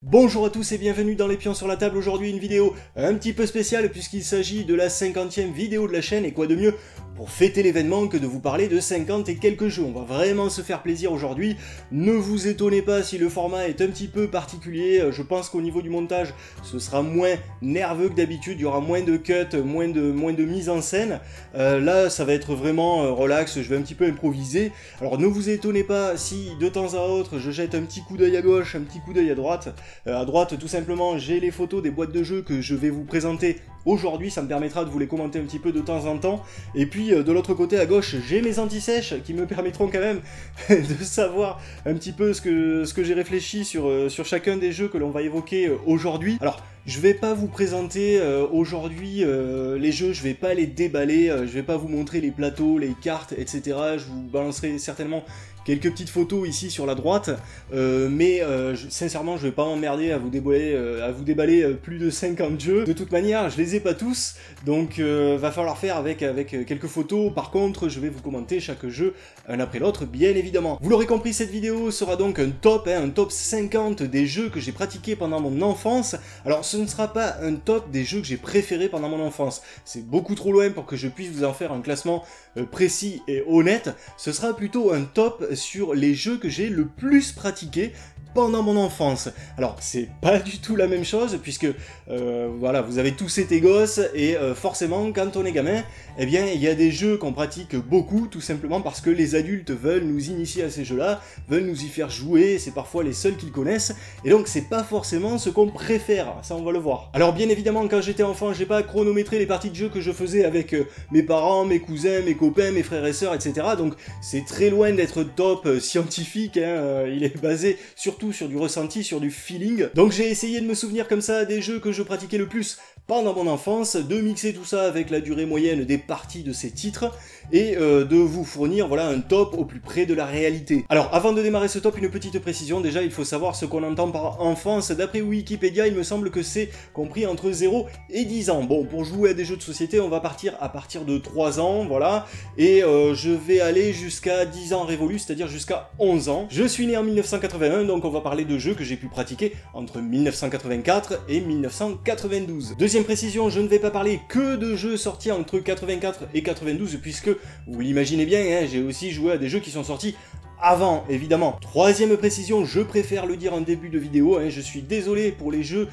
Bonjour à tous et bienvenue dans les pions sur la table. Aujourd'hui une vidéo un petit peu spéciale puisqu'il s'agit de la 50e vidéo de la chaîne, et quoi de mieux pour fêter l'événement que de vous parler de 50 et quelques jeux. On va vraiment se faire plaisir aujourd'hui. Ne vous étonnez pas si le format est un petit peu particulier. Je pense qu'au niveau du montage ce sera moins nerveux que d'habitude, il y aura moins de cuts, moins de mise en scène. Là ça va être vraiment relax, je vais un petit peu improviser. Alors ne vous étonnez pas si de temps à autre je jette un petit coup d'œil à gauche, un petit coup d'œil à droite. À droite, tout simplement, j'ai les photos des boîtes de jeux que je vais vous présenter aujourd'hui, ça me permettra de vous les commenter un petit peu de temps en temps. Et puis, de l'autre côté, à gauche, j'ai mes anti-sèches qui me permettront quand même de savoir un petit peu ce que j'ai réfléchi sur chacun des jeux que l'on va évoquer aujourd'hui. Alors, je vais pas vous présenter aujourd'hui les jeux, je vais pas les déballer, je vais pas vous montrer les plateaux, les cartes, etc. Je vous balancerai certainement quelques petites photos ici sur la droite, mais sincèrement je vais pas m'emmerder à vous déballer plus de 50 jeux. De toute manière je les ai pas tous, donc va falloir faire avec quelques photos. Par contre je vais vous commenter chaque jeu un après l'autre bien évidemment. Vous l'aurez compris, cette vidéo sera donc un top 50 des jeux que j'ai pratiqués pendant mon enfance. Alors ce ne sera pas un top des jeux que j'ai préférés pendant mon enfance, c'est beaucoup trop loin pour que je puisse vous en faire un classement précis et honnête. Ce sera plutôt un top sur les jeux que j'ai le plus pratiqués pendant mon enfance. Alors c'est pas du tout la même chose puisque voilà, vous avez tous été gosses et forcément quand on est gamin, eh bien il y a des jeux qu'on pratique beaucoup tout simplement parce que les adultes veulent nous initier à ces jeux-là, veulent nous y faire jouer, c'est parfois les seuls qu'ils connaissent et donc c'est pas forcément ce qu'on préfère, ça on va le voir. Alors bien évidemment quand j'étais enfant, j'ai pas chronométré les parties de jeux que je faisais avec mes parents, mes cousins, mes copains, mes frères et sœurs, etc. Donc c'est très loin d'être top scientifique, hein, il est basé surtout sur du ressenti, sur du feeling. Donc j'ai essayé de me souvenir comme ça des jeux que je pratiquais le plus pendant mon enfance, de mixer tout ça avec la durée moyenne des parties de ces titres, et de vous fournir voilà un top au plus près de la réalité. Alors avant de démarrer ce top, une petite précision, déjà il faut savoir ce qu'on entend par enfance. D'après Wikipédia, il me semble que c'est compris entre 0 et 10 ans. Bon, pour jouer à des jeux de société, on va partir à partir de 3 ans, voilà, et je vais aller jusqu'à 10 ans révolus, c'est-à-dire jusqu'à 11 ans. Je suis né en 1981, donc on va parler de jeux que j'ai pu pratiquer entre 1984 et 1992. Deuxième précision, je ne vais pas parler que de jeux sortis entre 84 et 92, puisque, vous l'imaginez bien, hein, j'ai aussi joué à des jeux qui sont sortis avant, évidemment. Troisième précision, je préfère le dire en début de vidéo, hein, je suis désolé pour les jeux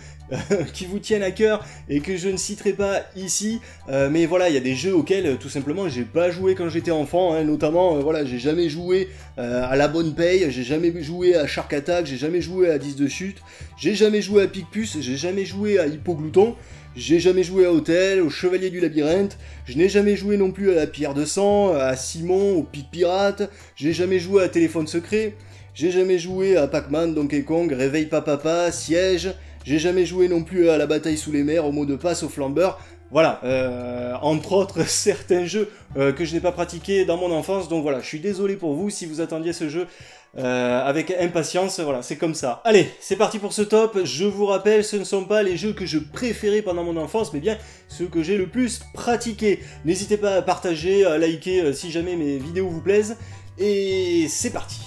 qui vous tiennent à cœur et que je ne citerai pas ici, mais voilà, il y a des jeux auxquels tout simplement j'ai pas joué quand j'étais enfant, hein, notamment, voilà, j'ai jamais joué à La Bonne Paye, j'ai jamais joué à Shark Attack, j'ai jamais joué à 10 de chute, j'ai jamais joué à Picpus, j'ai jamais joué à Hippoglouton, j'ai jamais joué à Hotel, au Chevalier du Labyrinthe, je n'ai jamais joué non plus à la Pierre de Sang, à Simon, au Pic Pirate, j'ai jamais joué à Téléphone Secret, j'ai jamais joué à Pac-Man, Donkey Kong, Réveille Papa, Siège, j'ai jamais joué non plus à la Bataille sous les mers, au mot de passe, au flambeur. Voilà, entre autres certains jeux que je n'ai pas pratiqués dans mon enfance, donc voilà, je suis désolé pour vous si vous attendiez ce jeu avec impatience, voilà, c'est comme ça. Allez, c'est parti pour ce top. Je vous rappelle, ce ne sont pas les jeux que je préférais pendant mon enfance, mais bien ceux que j'ai le plus pratiqués. N'hésitez pas à partager, à liker si jamais mes vidéos vous plaisent, et c'est parti.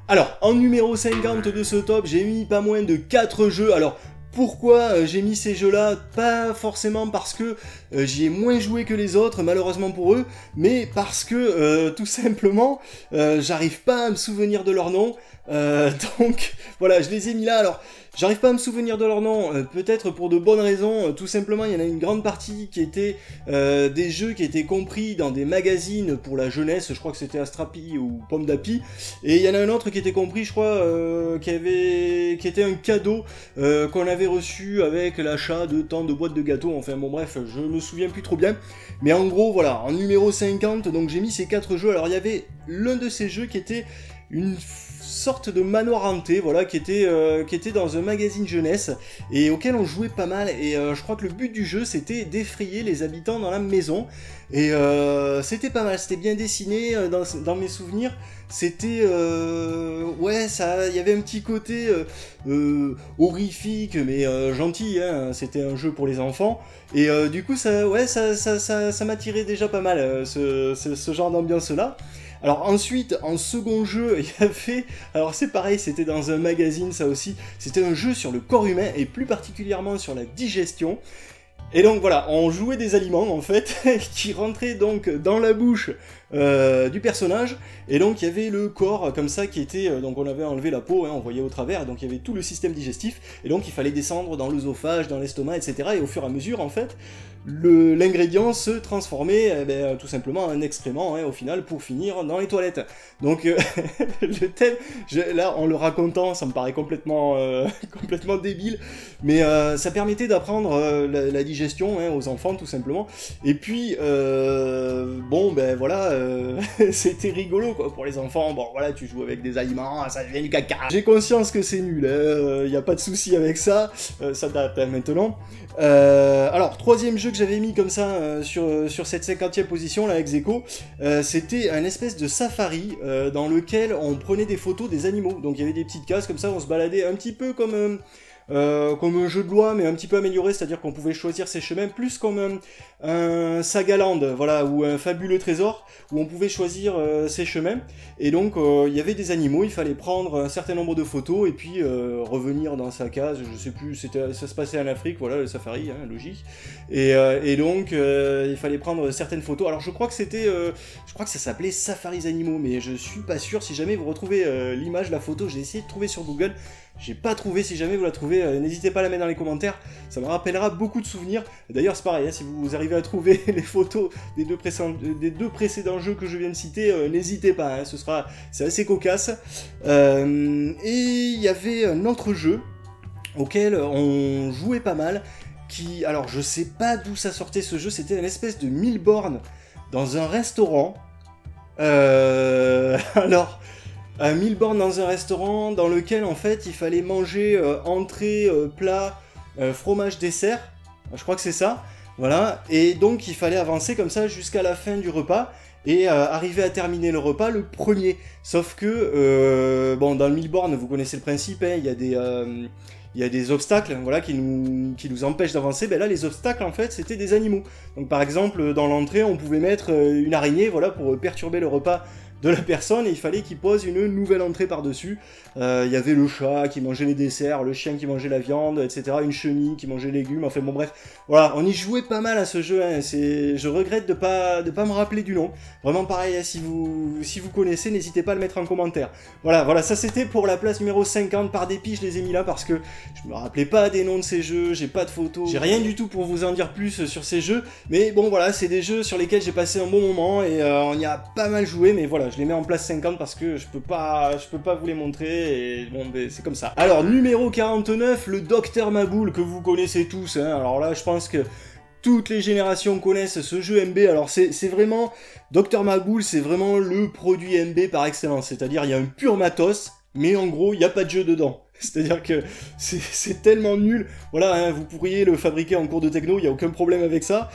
Alors, en numéro 50 de ce top, j'ai mis pas moins de 4 jeux. Alors, pourquoi j'ai mis ces jeux-là? Pas forcément parce que j'y ai moins joué que les autres, malheureusement pour eux, mais parce que, tout simplement, j'arrive pas à me souvenir de leur nom. Donc, voilà, je les ai mis là. Alors, j'arrive pas à me souvenir de leur nom, peut-être pour de bonnes raisons. Tout simplement, il y en a une grande partie qui était des jeux qui étaient compris dans des magazines pour la jeunesse, je crois que c'était Astrapi ou Pomme d'Api, et il y en a un autre qui était compris, je crois, qui était un cadeau qu'on avait reçu avec l'achat de tant de boîtes de gâteaux. Enfin bon bref, je me souviens plus trop bien, mais en gros voilà, en numéro 50, donc j'ai mis ces 4 jeux. Alors il y avait l'un de ces jeux qui était une sorte de manoir hanté, voilà, qui était dans un magazine jeunesse, et auquel on jouait pas mal, et je crois que le but du jeu, c'était d'effrayer les habitants dans la maison, et c'était pas mal, c'était bien dessiné, dans mes souvenirs, c'était, ouais, ça, il y avait un petit côté horrifique, mais gentil, hein, c'était un jeu pour les enfants, et du coup, ça, ouais, ça m'attirait déjà pas mal, ce genre d'ambiance-là. Alors ensuite, en second jeu, il y avait... Alors c'est pareil, c'était dans un magazine ça aussi, c'était un jeu sur le corps humain, et plus particulièrement sur la digestion. Et donc voilà, on jouait des aliments en fait, qui rentraient donc dans la bouche du personnage, et donc il y avait le corps comme ça qui était... donc on avait enlevé la peau, hein, on voyait au travers, et donc il y avait tout le système digestif, et donc il fallait descendre dans l'œsophage, dans l'estomac, etc. Et au fur et à mesure, en fait, l'ingrédient se transformait tout simplement en excrément, hein, au final, pour finir dans les toilettes. Donc le thème, là en le racontant, ça me paraît complètement, complètement débile, mais ça permettait d'apprendre la digestion, hein, aux enfants tout simplement. Et puis, bon ben voilà, c'était rigolo quoi pour les enfants. Bon voilà, tu joues avec des aliments, ça devient du caca. J'ai conscience que c'est nul, y a pas de souci avec ça, ça date hein, maintenant. Alors, troisième jeu que j'avais mis comme ça sur cette 50e position, là, ex aequo, c'était un espèce de safari dans lequel on prenait des photos des animaux. Donc il y avait des petites cases comme ça, on se baladait un petit peu comme un jeu de loi, mais un petit peu amélioré, c'est-à-dire qu'on pouvait choisir ses chemins, plus comme un Sagaland, voilà, ou un fabuleux trésor, où on pouvait choisir ses chemins, et donc il y avait des animaux, il fallait prendre un certain nombre de photos, et puis revenir dans sa case, je sais plus, ça se passait en Afrique, voilà, le safari, hein, logique, et donc il fallait prendre certaines photos, alors je crois que je crois que ça s'appelait Safaris Animaux, mais je suis pas sûr, si jamais vous retrouvez l'image, la photo, j'ai essayé de trouver sur Google, j'ai pas trouvé, si jamais vous la trouvez, n'hésitez pas à la mettre dans les commentaires, ça me rappellera beaucoup de souvenirs. D'ailleurs c'est pareil, hein, si vous arrivez à trouver les photos des deux précédents jeux que je viens de citer, n'hésitez pas, hein, c'est assez cocasse. Et il y avait un autre jeu auquel on jouait pas mal, alors je sais pas d'où ça sortait ce jeu, c'était une espèce de 1000 bornes dans un restaurant. Alors... 1000 bornes dans un restaurant dans lequel en fait il fallait manger entrée, plat, fromage, dessert, je crois que c'est ça, voilà, et donc il fallait avancer comme ça jusqu'à la fin du repas et arriver à terminer le repas le premier, sauf que, bon, dans le 1000 bornes vous connaissez le principe, hein, il y a des obstacles, voilà, qui nous empêchent d'avancer. Ben là, les obstacles, en fait, c'était des animaux. Donc, par exemple, dans l'entrée, on pouvait mettre une araignée, voilà, pour perturber le repas de la personne, et il fallait qu'il pose une nouvelle entrée par-dessus. Il y avait le chat qui mangeait les desserts, le chien qui mangeait la viande, etc. Une chenille qui mangeait les légumes, enfin bon bref. Voilà, on y jouait pas mal à ce jeu, hein. Je regrette de pas me rappeler du nom. Vraiment pareil, hein, si vous connaissez, n'hésitez pas à le mettre en commentaire. Voilà, ça c'était pour la place numéro 50, par dépit je les ai mis là parce que je me rappelais pas des noms de ces jeux, j'ai pas de photos, j'ai rien du tout pour vous en dire plus sur ces jeux, mais bon voilà, c'est des jeux sur lesquels j'ai passé un bon moment, et on y a pas mal joué, mais voilà, je les mets en place 50 parce que je peux pas vous les montrer, et bon, ben, c'est comme ça. Alors, numéro 49, le Docteur Maboul, que vous connaissez tous, hein. Alors là, je pense que toutes les générations connaissent ce jeu MB, alors c'est vraiment... Docteur Maboul, c'est vraiment le produit MB par excellence, c'est-à-dire il y a un pur matos, mais en gros, il n'y a pas de jeu dedans. C'est-à-dire que c'est tellement nul, voilà, hein, vous pourriez le fabriquer en cours de techno, il n'y a aucun problème avec ça.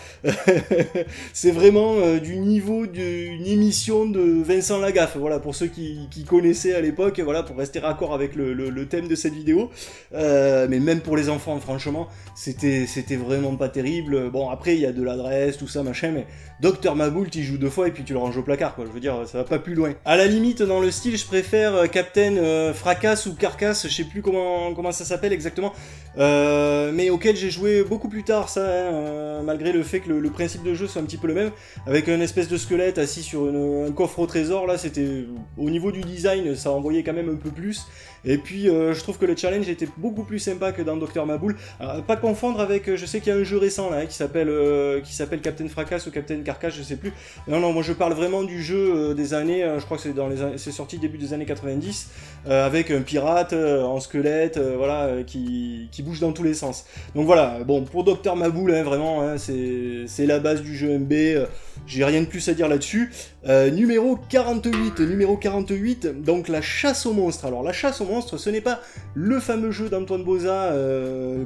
C'est vraiment du niveau d'une émission de Vincent Lagaffe, voilà, pour ceux qui connaissaient à l'époque, voilà, pour rester raccord avec le thème de cette vidéo. Mais même pour les enfants, franchement, c'était vraiment pas terrible. Bon, après, il y a de l'adresse, tout ça, machin, mais Docteur Maboul, tu joues 2 fois et puis tu le ranges au placard, quoi. Je veux dire, ça va pas plus loin. À la limite, dans le style, je préfère Captain Fracasse ou Carcasse, je sais plus comment ça s'appelle exactement, mais auquel j'ai joué beaucoup plus tard, ça, hein, malgré le fait que le principe de jeu soit un petit peu le même, avec un espèce de squelette assis sur un coffre au trésor. Là, c'était au niveau du design, ça envoyait quand même un peu plus, et puis je trouve que le challenge était beaucoup plus sympa que dans Docteur Maboul. Alors, pas confondre avec, je sais qu'il y a un jeu récent là, hein, qui s'appelle Captain Fracasse ou Captain Carcasse, je sais plus. Non, moi je parle vraiment du jeu des années, je crois que c'est sorti début des années 90, avec un pirate en squelette, voilà, qui bouge dans tous les sens. Donc voilà, bon, pour Docteur Maboul, hein, vraiment, hein, c'est la base du jeu MB, j'ai rien de plus à dire là-dessus. Numéro 48, donc la chasse aux monstres. Alors la chasse aux monstres, ce n'est pas le fameux jeu d'Antoine Boza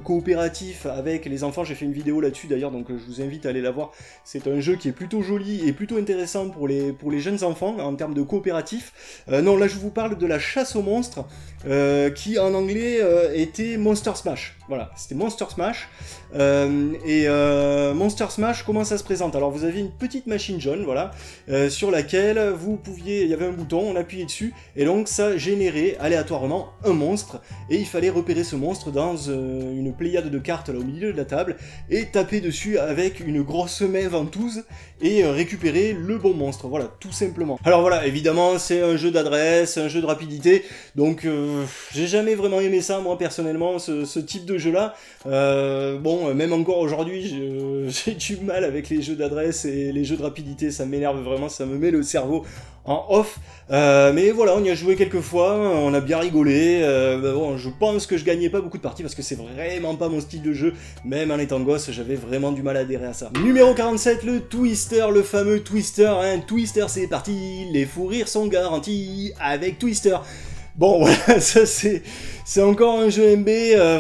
coopératif avec les enfants, j'ai fait une vidéo là-dessus d'ailleurs, donc je vous invite à aller la voir. C'est un jeu qui est plutôt joli et plutôt intéressant pour les jeunes enfants en termes de coopératif. Non, là je vous parle de la chasse aux monstres, qui en anglais était Monster Smash. Voilà, c'était Monster Smash. Monster Smash, comment ça se présente? Alors vous avez une petite machine jaune, voilà, sur laquelle vous pouviez, il y avait un bouton, on appuyait dessus, et donc ça générait aléatoirement un monstre, et il fallait repérer ce monstre dans une pléiade de cartes là au milieu de la table, et taper dessus avec une grosse main ventouse, et récupérer le bon monstre, voilà, tout simplement. Alors voilà, évidemment, c'est un jeu d'adresse, un jeu de rapidité, donc j'ai jamais vraiment aimé ça, moi, personnellement, ce type de jeu-là. Bon, même encore aujourd'hui, j'ai du mal avec les jeux d'adresse et les jeux de rapidité, ça m'énerve vraiment, ça me met le cerveau en off. Mais voilà, on y a joué quelques fois, on a bien rigolé. Bon, je pense que je gagnais pas beaucoup de parties parce que c'est vraiment pas mon style de jeu. Même en étant gosse, j'avais vraiment du mal à adhérer à ça. Numéro 47, le Twister, le fameux Twister. Hein. Twister, c'est parti, les fous rires sont garantis avec Twister. Bon, voilà, ça c'est encore un jeu MB,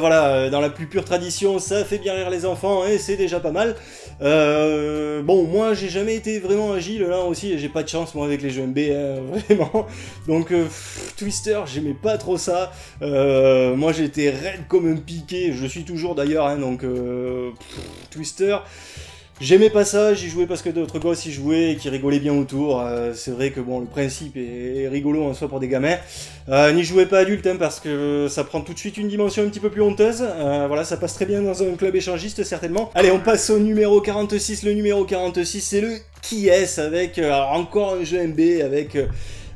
voilà, dans la plus pure tradition, ça fait bien rire les enfants, et c'est déjà pas mal. Bon, moi j'ai jamais été vraiment agile, là aussi, et j'ai pas de chance, moi, avec les jeux MB, hein, vraiment. Donc, Twister, j'aimais pas trop ça. Moi j'étais raide comme un piqué, je suis toujours d'ailleurs, hein, donc, Twister... J'aimais pas ça, j'y jouais parce que d'autres gosses y jouaient et qui rigolaient bien autour. C'est vrai que bon, le principe est rigolo en soi pour des gamins. N'y jouez pas adulte, hein, parce que ça prend tout de suite une dimension un petit peu plus honteuse. Voilà, ça passe très bien dans un club échangiste certainement. Allez, on passe au numéro 46. Le numéro 46, c'est le Qui est-ce avec alors, encore un jeu MB avec...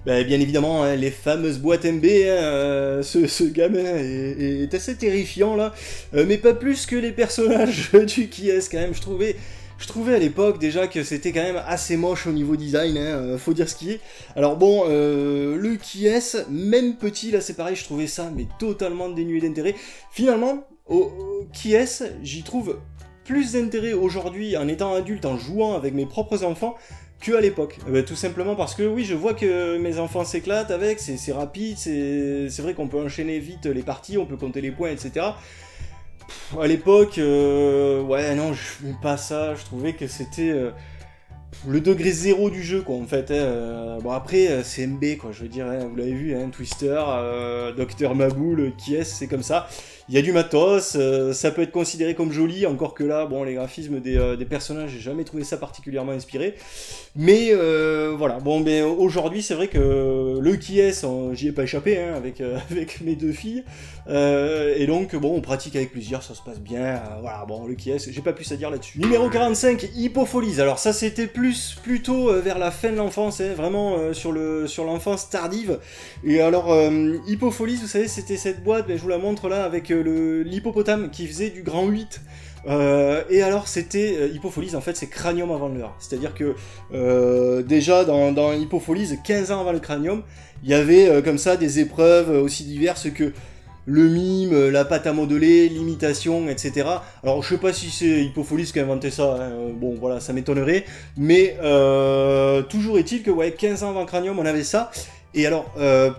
Bah, bien évidemment, hein, les fameuses boîtes MB, hein, ce gamin est assez terrifiant là, mais pas plus que les personnages du Qui est-ce quand même, je trouvais à l'époque déjà que c'était quand même assez moche au niveau design, hein, faut dire ce qui est. Alors bon, le Qui est-ce, même petit, là c'est pareil, je trouvais ça mais totalement dénué d'intérêt. Finalement, au Qui est-ce, j'y trouve plus d'intérêt aujourd'hui en étant adulte, en jouant avec mes propres enfants, que à l'époque. Tout simplement parce que oui, je vois que mes enfants s'éclatent avec, c'est rapide, c'est vrai qu'on peut enchaîner vite les parties, on peut compter les points, etc. À l'époque, ouais, non, je n'aime pas ça, je trouvais que c'était le degré zéro du jeu, quoi, en fait. Hein. Bon, après, c'est MB, quoi, je veux dire, hein, vous l'avez vu, hein, Twister, Docteur Maboule, Qui est-ce, c'est comme ça. Il y a du matos, ça peut être considéré comme joli, encore que là, bon, les graphismes des personnages, j'ai jamais trouvé ça particulièrement inspiré. Mais voilà, bon, mais aujourd'hui, c'est vrai que le Qui est-ce, j'y ai pas échappé, hein, avec mes deux filles. Et donc, bon, on pratique avec plaisir, ça se passe bien. Voilà, bon, le Qui est-ce, j'ai pas plus à dire là-dessus. Numéro 45, Hippofolies. Alors ça, c'était plutôt vers la fin de l'enfance, hein, vraiment sur l'enfance tardive. Et alors, Hippofolies, vous savez, c'était cette boîte, ben, je vous la montre là, avec l'hippopotame qui faisait du grand 8. Et alors c'était Hippofolies, en fait c'est Cranium avant l'heure, c'est à dire que déjà dans Hippofolies, 15 ans avant le Cranium, il y avait comme ça des épreuves aussi diverses que le mime, la pâte à modeler, l'imitation, etc. Alors je sais pas si c'est Hippofolies qui a inventé ça, hein. Bon voilà, ça m'étonnerait, mais toujours est-il que ouais, 15 ans avant Cranium on avait ça. Et alors,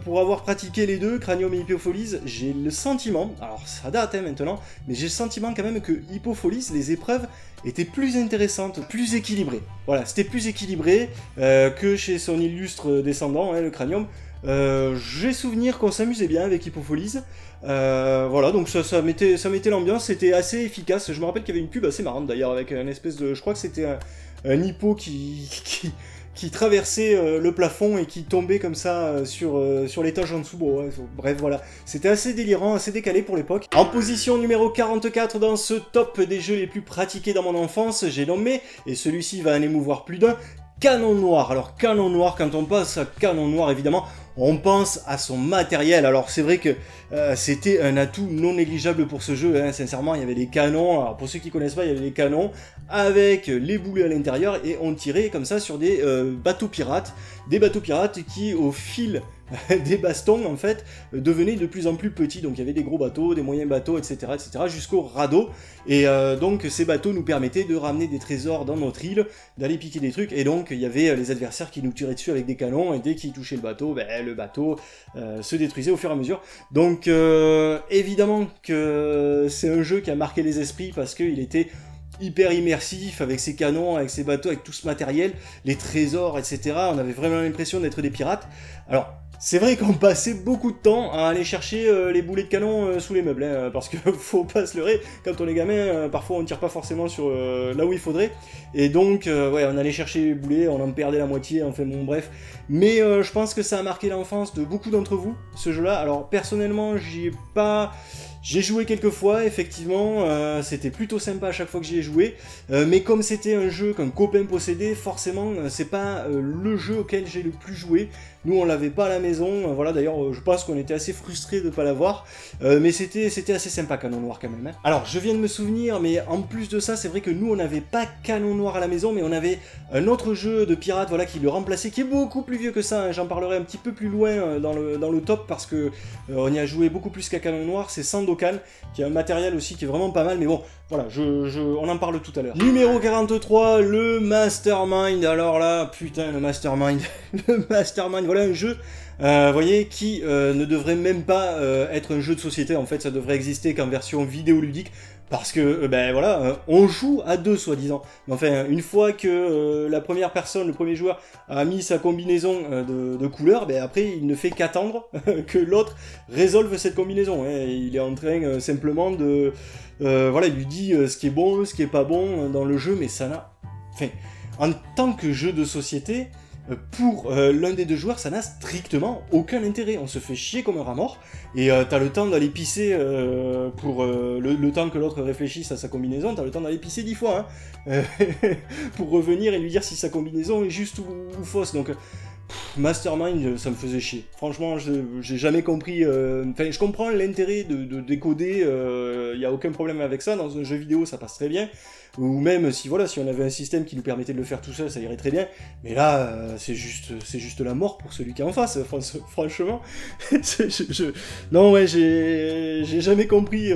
pour avoir pratiqué les deux, Cranium et Hippofolies, j'ai le sentiment, alors ça date hein, maintenant, mais j'ai le sentiment quand même que Hippofolies, les épreuves étaient plus intéressantes, plus équilibrées. Voilà, c'était plus équilibré que chez son illustre descendant, hein, le Cranium. J'ai souvenir qu'on s'amusait bien avec Hippofolies. Voilà, donc ça mettait l'ambiance, c'était assez efficace. Je me rappelle qu'il y avait une pub assez marrante d'ailleurs, avec un espèce de... Je crois que c'était un hippo qui traversait le plafond et qui tombait comme ça sur l'étage en dessous. Bon, ouais, bref, voilà. C'était assez délirant, assez décalé pour l'époque. En position numéro 44 dans ce top des jeux les plus pratiqués dans mon enfance, j'ai nommé, et celui-ci va en émouvoir plus d'un, Canon Noir. Alors Canon Noir, quand on passe à Canon Noir, évidemment, on pense à son matériel. Alors c'est vrai que c'était un atout non négligeable pour ce jeu, hein. Sincèrement, il y avait des canons, alors pour ceux qui connaissent pas, il y avait des canons avec les boulets à l'intérieur, et on tirait comme ça sur des bateaux pirates qui, au fil des bastons, en fait, devenaient de plus en plus petits. Donc il y avait des gros bateaux, des moyens bateaux, etc., jusqu'au radeau. Et donc ces bateaux nous permettaient de ramener des trésors dans notre île, d'aller piquer des trucs, et donc il y avait les adversaires qui nous tiraient dessus avec des canons, et dès qu'ils touchaient le bateau se détruisait au fur et à mesure. Donc évidemment que c'est un jeu qui a marqué les esprits, parce qu'il était hyper immersif, avec ses canons, avec ses bateaux, avec tout ce matériel, les trésors, etc. On avait vraiment l'impression d'être des pirates. Alors, c'est vrai qu'on passait beaucoup de temps à aller chercher les boulets de canon sous les meubles, hein, parce que faut pas se leurrer, quand on est gamin, parfois on tire pas forcément sur là où il faudrait, et donc ouais, on allait chercher les boulets, on en perdait la moitié, enfin bon bref, mais je pense que ça a marqué l'enfance de beaucoup d'entre vous, ce jeu-là. Alors personnellement, j'ai joué quelques fois, effectivement, c'était plutôt sympa à chaque fois que j'y ai joué, mais comme c'était un jeu qu'un copain possédait, forcément, c'est pas le jeu auquel j'ai le plus joué. Nous, on l'avait pas à la maison, voilà, d'ailleurs, je pense qu'on était assez frustrés de pas l'avoir, mais c'était assez sympa, Canon Noir, quand même, hein. Alors, je viens de me souvenir, mais en plus de ça, c'est vrai que nous, on n'avait pas Canon Noir à la maison, mais on avait un autre jeu de pirate, voilà, qui le remplaçait, qui est beaucoup plus vieux que ça, hein. J'en parlerai un petit peu plus loin dans le top, parce que on y a joué beaucoup plus qu'à Canon Noir. C'est Sandokan, qui a un matériel aussi qui est vraiment pas mal, mais bon, voilà, on en parle tout à l'heure. Numéro 43, le Mastermind. Alors là, putain, le Mastermind, le Mastermind, voilà un jeu, vous voyez, qui ne devrait même pas être un jeu de société. En fait, ça devrait exister qu'en version vidéoludique, parce que, ben voilà, on joue à deux, soi-disant. Mais enfin, une fois que la première personne, le premier joueur, a mis sa combinaison de couleurs, ben après, il ne fait qu'attendre que l'autre résolve cette combinaison, hein. Il est en train simplement de... voilà, il lui dit ce qui est bon, ce qui est pas bon dans le jeu, mais ça n'a... Enfin, en tant que jeu de société, pour l'un des deux joueurs, ça n'a strictement aucun intérêt. On se fait chier comme un rat mort, et t'as le temps d'aller pisser pour le temps que l'autre réfléchisse à sa combinaison, t'as le temps d'aller pisser 10 fois, hein, pour revenir et lui dire si sa combinaison est juste ou fausse. Donc, Mastermind, ça me faisait chier. Franchement, j'ai jamais compris... Enfin, je comprends l'intérêt de décoder, y a aucun problème avec ça, dans un jeu vidéo ça passe très bien, ou même si voilà, si on avait un système qui nous permettait de le faire tout seul, ça irait très bien, mais là, c'est juste la mort pour celui qui est en face, franchement. Non, ouais, j'ai jamais compris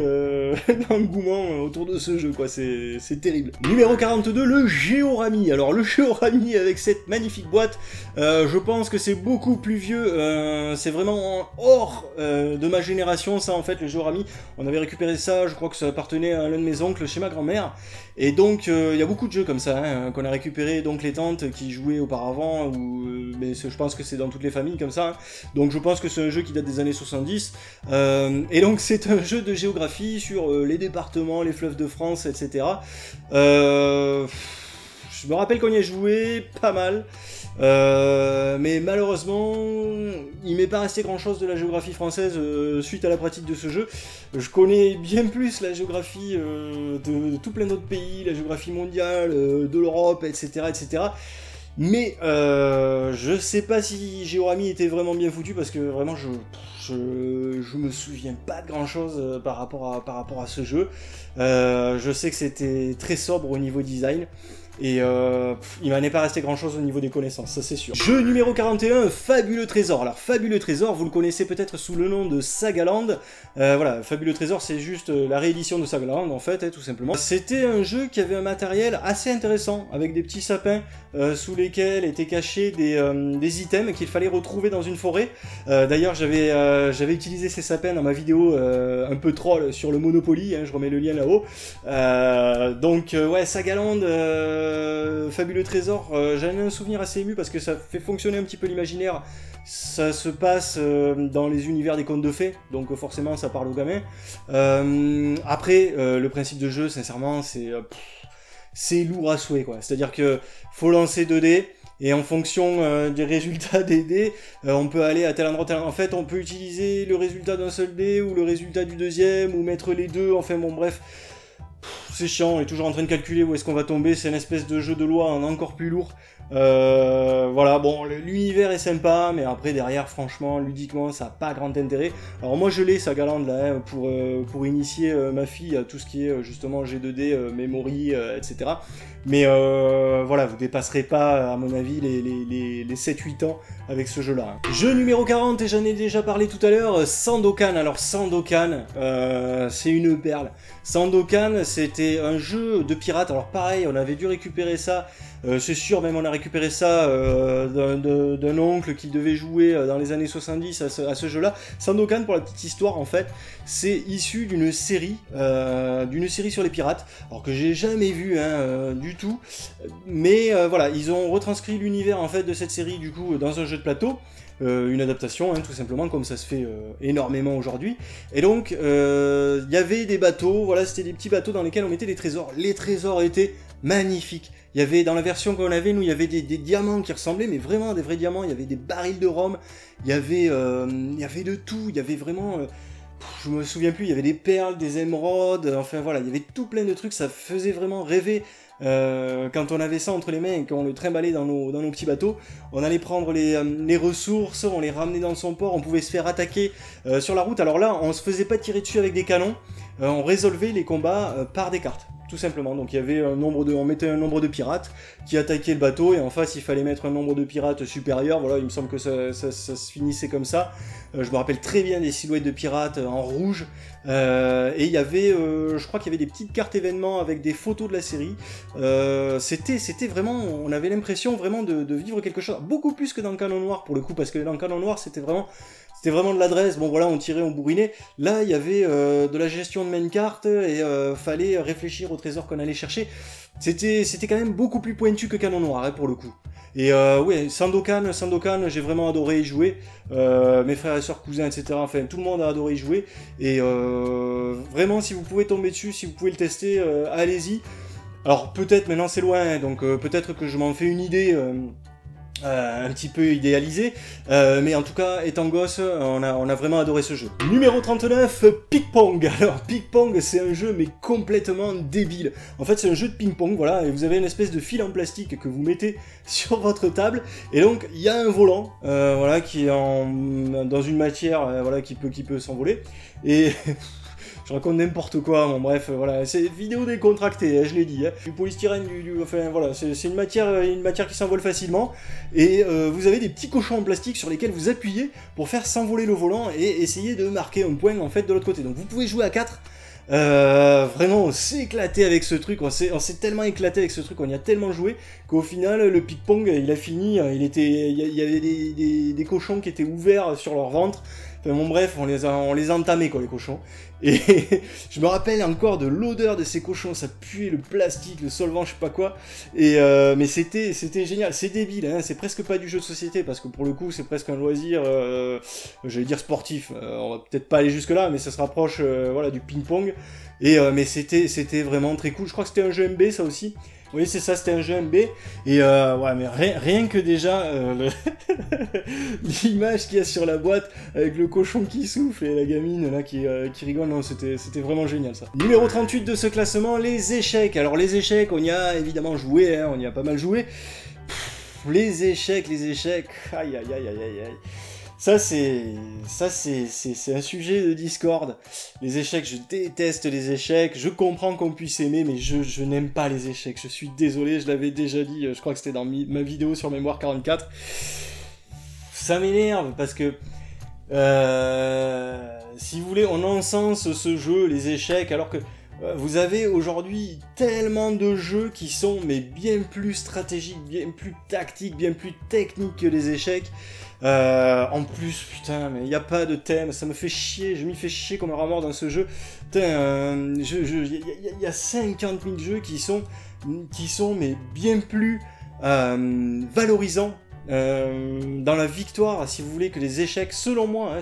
l'engouement autour de ce jeu, quoi, c'est terrible. Numéro 42, le Géorami. Alors, le Géorami, avec cette magnifique boîte, je pense que c'est beaucoup plus vieux, c'est vraiment hors de ma génération, ça, en fait, le Géorami. On avait récupéré ça, je crois que ça appartenait à l'un de mes oncles chez ma grand-mère, et donc il y a beaucoup de jeux comme ça, hein, qu'on a récupéré, donc les tantes qui jouaient auparavant, ou mais je pense que c'est dans toutes les familles comme ça, hein. Donc je pense que c'est un jeu qui date des années 70, et donc c'est un jeu de géographie sur les départements, les fleuves de France, etc. Je me rappelle qu'on y a joué pas mal, mais malheureusement, il m'est pas resté grand chose de la géographie française suite à la pratique de ce jeu. Je connais bien plus la géographie de tout plein d'autres pays, la géographie mondiale, de l'Europe, etc., etc. Mais je sais pas si Géorami était vraiment bien foutu, parce que vraiment je me souviens pas de grand chose par rapport à ce jeu. Je sais que c'était très sobre au niveau design, et il m'en est pas resté grand chose au niveau des connaissances, ça c'est sûr. Jeu numéro 41, Fabuleux Trésor. Alors Fabuleux Trésor, vous le connaissez peut-être sous le nom de Sagaland. Voilà, Fabuleux Trésor, c'est juste la réédition de Sagaland en fait, hein, tout simplement. C'était un jeu qui avait un matériel assez intéressant, avec des petits sapins sous lesquels étaient cachés des items qu'il fallait retrouver dans une forêt. D'ailleurs, j'avais utilisé ces sapins dans ma vidéo un peu troll sur le Monopoly, hein, je remets le lien là-haut. Donc ouais, Sagaland, Fabuleux Trésor, j'en ai un souvenir assez ému parce que ça fait fonctionner un petit peu l'imaginaire. Ça se passe dans les univers des contes de fées, donc forcément ça parle aux gamins. Après, le principe de jeu, sincèrement, c'est lourd à souhait, quoi. C'est-à-dire que faut lancer 2 dés, et en fonction des résultats des dés, on peut aller à tel endroit, tel endroit. En fait, on peut utiliser le résultat d'un seul dé, ou le résultat du deuxième, ou mettre les deux, enfin bon bref. C'est chiant, on est toujours en train de calculer où est-ce qu'on va tomber, c'est une espèce de jeu de loi en encore plus lourd. Voilà, bon, l'univers est sympa, mais après derrière, franchement, ludiquement, ça n'a pas grand intérêt. Alors moi je l'ai, Sagaland, là, hein, pour initier ma fille à tout ce qui est justement G2D, Memory, etc. Mais voilà, vous dépasserez pas, à mon avis, les 7-8 ans avec ce jeu-là. Hein. Jeu numéro 40, et j'en ai déjà parlé tout à l'heure, Sandokan. Alors Sandokan, c'est une perle. Sandokan, c'était un jeu de pirate. Alors pareil, on avait dû récupérer ça. C'est sûr, même on a récupéré ça d'un oncle qui devait jouer dans les années 70 à ce jeu-là. Sandokan, pour la petite histoire, en fait, c'est issu d'une série sur les pirates, alors que j'ai jamais vu du tout. Mais voilà, ils ont retranscrit l'univers en fait de cette série du coup dans un jeu de plateau. Une adaptation, hein, tout simplement, comme ça se fait énormément aujourd'hui. Et donc, il y avait des bateaux, voilà, c'était des petits bateaux dans lesquels on mettait des trésors. Les trésors étaient magnifiques. Il y avait, dans la version qu'on avait, nous, il y avait des diamants qui ressemblaient, mais vraiment à des vrais diamants. Il y avait des barils de rhum, il y avait de tout, il y avait vraiment... je me souviens plus, il y avait des perles, des émeraudes, enfin voilà, il y avait tout plein de trucs, ça faisait vraiment rêver. Quand on avait ça entre les mains et qu'on le trimballait dans nos petits bateaux, on allait prendre les ressources, on les ramenait dans son port, on pouvait se faire attaquer sur la route. Alors là, on se faisait pas tirer dessus avec des canons, on résolvait les combats par des cartes. Tout simplement, donc il y avait on mettait un nombre de pirates qui attaquaient le bateau, et en face il fallait mettre un nombre de pirates supérieur, voilà, il me semble que ça se finissait comme ça. Je me rappelle très bien des silhouettes de pirates en rouge, et il y avait, je crois qu'il y avait des petites cartes événements avec des photos de la série. C'était vraiment, on avait l'impression vraiment de vivre quelque chose, beaucoup plus que dans le Canon Noir pour le coup, parce que dans le Canon Noir c'était vraiment de l'adresse, bon voilà, on tirait, on bourrinait. Là, il y avait de la gestion de main carte, et fallait réfléchir au trésor qu'on allait chercher. C'était quand même beaucoup plus pointu que Canon Noir, hein, pour le coup. Et ouais, Sandokan, j'ai vraiment adoré y jouer. Mes frères et sœurs, cousins, etc. Enfin, tout le monde a adoré y jouer. Et vraiment, si vous pouvez tomber dessus, si vous pouvez le tester, allez-y. Alors, peut-être, maintenant c'est loin, hein, donc peut-être que je m'en fais une idée... un petit peu idéalisé, mais en tout cas, étant gosse, on a vraiment adoré ce jeu. Numéro 39, Ping-Pong. Alors, Ping-Pong, c'est un jeu, mais complètement débile. En fait, c'est un jeu de ping-pong, voilà, et vous avez une espèce de fil en plastique que vous mettez sur votre table, et donc, il y a un volant, voilà, qui est dans une matière, voilà, qui peut s'envoler, et... Je raconte n'importe quoi, bon bref, voilà, c'est vidéo décontractée, hein, je l'ai dit, hein. Du polystyrène, enfin voilà, c'est une matière qui s'envole facilement, et vous avez des petits cochons en plastique sur lesquels vous appuyez pour faire s'envoler le volant et essayer de marquer un point en fait de l'autre côté. Donc vous pouvez jouer à 4. Vraiment on s'est éclaté avec ce truc, on s'est tellement éclaté avec ce truc, on y a tellement joué qu'au final le ping-pong il a fini, il y avait des cochons qui étaient ouverts sur leur ventre. Enfin bon bref, on les a entamés quoi, les cochons. Et je me rappelle encore de l'odeur de ces cochons, ça puait le plastique, le solvant, je sais pas quoi. Et mais c'était génial, c'est débile, hein, c'est presque pas du jeu de société, parce que pour le coup c'est presque un loisir, j'allais dire sportif, on va peut-être pas aller jusque là, mais ça se rapproche voilà, du ping-pong. Et mais c'était vraiment très cool, je crois que c'était un jeu MB ça aussi. Oui, c'est ça, c'était un jeu MB, et ouais, mais rien que déjà, l'image qu'il y a sur la boîte, avec le cochon qui souffle, et la gamine, là, qui rigole, non, c'était vraiment génial, ça. Numéro 38 de ce classement, les échecs. Alors, les échecs, on y a évidemment joué, hein, on y a pas mal joué. Les échecs, aïe, aïe, aïe, aïe, aïe, aïe. Ça c'est un sujet de Discord. Les échecs, je déteste les échecs. Je comprends qu'on puisse aimer, mais je n'aime pas les échecs. Je suis désolé, je l'avais déjà dit, je crois que c'était dans ma vidéo sur Mémoire 44. Ça m'énerve parce que si vous voulez, on encense ce jeu, les échecs, alors que vous avez aujourd'hui tellement de jeux qui sont mais bien plus stratégiques, bien plus tactiques, bien plus techniques que les échecs. En plus, putain, mais il n'y a pas de thème, ça me fait chier, je m'y fais chier comme un rat mort dans ce jeu. Putain, il y a 50 000 jeux qui sont mais bien plus valorisants dans la victoire, si vous voulez, que les échecs, selon moi,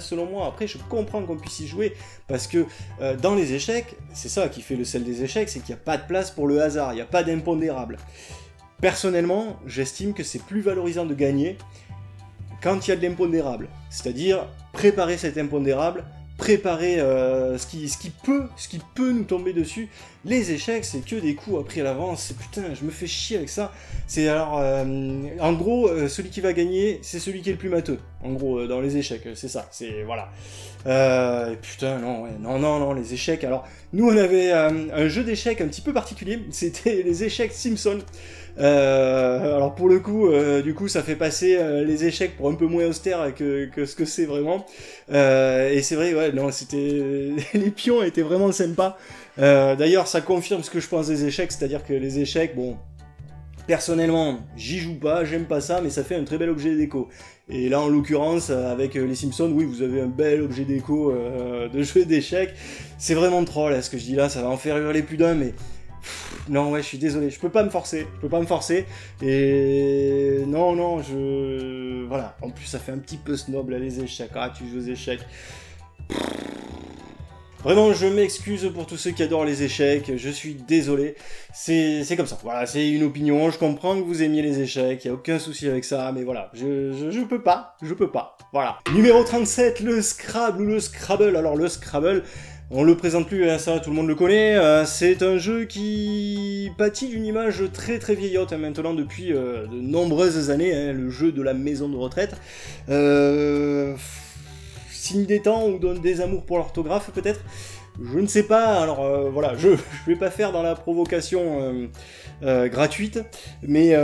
après je comprends qu'on puisse y jouer, parce que dans les échecs, c'est ça qui fait le sel des échecs, c'est qu'il n'y a pas de place pour le hasard, il n'y a pas d'impondérable. Personnellement, j'estime que c'est plus valorisant de gagner quand il y a de l'impondérable, c'est-à-dire préparer cet impondérable, préparer ce qui peut nous tomber dessus. Les échecs, c'est que des coups appris à l'avance. Putain, je me fais chier avec ça. C'est alors, en gros, celui qui va gagner, c'est celui qui est le plus matheux. En gros, dans les échecs, c'est ça. C'est voilà. Putain, non, ouais, non, les échecs. Alors, nous, on avait un jeu d'échecs un petit peu particulier. C'était les échecs Simpson. Alors pour le coup, du coup, ça fait passer les échecs pour un peu moins austère que ce que c'est vraiment. Et c'est vrai, ouais, non, c'était les pions étaient vraiment sympas. D'ailleurs, ça confirme ce que je pense des échecs, c'est-à-dire que les échecs, bon, personnellement, j'y joue pas, j'aime pas ça, mais ça fait un très bel objet déco. Et là, en l'occurrence, avec les Simpsons, oui, vous avez un bel objet déco de jeu d'échecs. C'est vraiment troll, ce que je dis là, ça va en faire hurler plus d'un, mais... Non, ouais, je suis désolé, je peux pas me forcer, et non, voilà, en plus ça fait un petit peu snob là, les échecs, ah, tu joues aux échecs. Vraiment, je m'excuse pour tous ceux qui adorent les échecs, je suis désolé, c'est comme ça, voilà, c'est une opinion, je comprends que vous aimiez les échecs, y a aucun souci avec ça, mais voilà, je peux pas, voilà. Numéro 37, le Scrabble ou le Scrabble. Alors le Scrabble, on le présente plus, hein, ça tout le monde le connaît, c'est un jeu qui pâtit d'une image très très vieillotte hein, maintenant depuis de nombreuses années, hein, le jeu de la maison de retraite. Signe des temps ou donne des amours pour l'orthographe peut-être, je ne sais pas, alors voilà, je vais pas faire dans la provocation gratuite, mais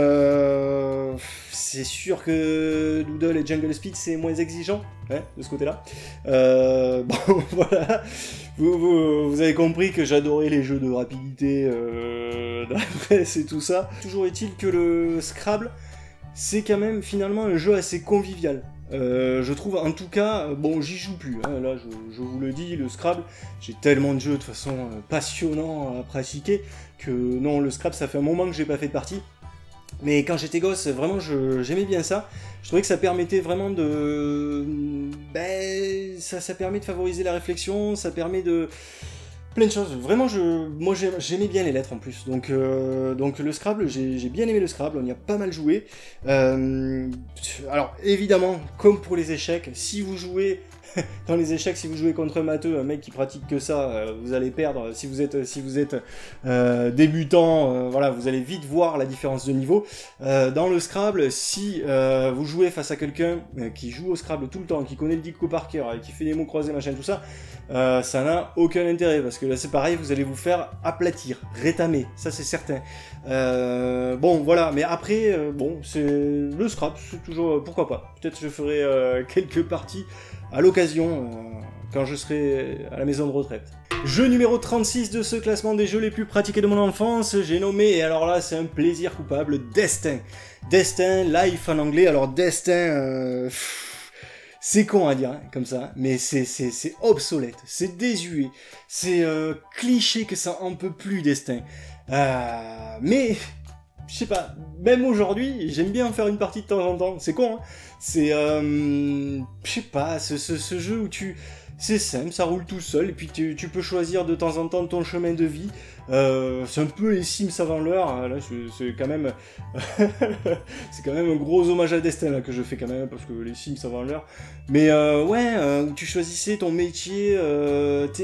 c'est sûr que Doodle et Jungle Speed c'est moins exigeant, hein, de ce côté-là. Bon, voilà, vous avez compris que j'adorais les jeux de rapidité, de la presse et tout ça. Toujours est-il que le Scrabble, c'est quand même finalement un jeu assez convivial. Je trouve en tout cas, bon j'y joue plus, hein, là je vous le dis, le Scrabble, j'ai tellement de jeux de toute façon passionnants à pratiquer, que non, le Scrabble ça fait un moment que j'ai pas fait de partie, mais quand j'étais gosse, vraiment j'aimais bien ça, je trouvais que ça permettait vraiment de... Ben, ça permet de favoriser la réflexion, ça permet de... plein de choses, vraiment moi j'aimais bien les lettres en plus, donc le Scrabble, j'ai bien aimé le Scrabble, on y a pas mal joué. Alors évidemment, comme pour les échecs, si vous jouez dans les échecs, si vous jouez contre un matheux, un mec qui pratique que ça, vous allez perdre. Si vous êtes débutant, voilà, vous allez vite voir la différence de niveau. Dans le Scrabble, si vous jouez face à quelqu'un qui joue au Scrabble tout le temps, qui connaît le dicto par cœur, et qui fait des mots croisés, machin, tout ça, ça n'a aucun intérêt, parce que là c'est pareil, vous allez vous faire aplatir, rétamer, ça c'est certain. Bon voilà, mais après, bon, c'est le Scrabble, c'est toujours, pourquoi pas, peut-être je ferai quelques parties à l'occasion, quand je serai à la maison de retraite. Jeu numéro 36 de ce classement des jeux les plus pratiqués de mon enfance, j'ai nommé, et alors là c'est un plaisir coupable, Destin. Destin, Life en anglais, alors Destin... c'est con à dire, hein, comme ça, mais c'est obsolète, c'est désuet, c'est cliché que ça en peut plus, Destin. Mais, je sais pas, même aujourd'hui, j'aime bien en faire une partie de temps en temps, c'est con, hein. C'est, je sais pas, ce jeu où c'est simple, ça roule tout seul, et puis tu peux choisir de temps en temps ton chemin de vie. C'est un peu les Sims avant l'heure, là c'est quand même c'est quand même un gros hommage à Destin là que je fais quand même, parce que les Sims avant l'heure. Mais ouais, tu choisissais ton métier,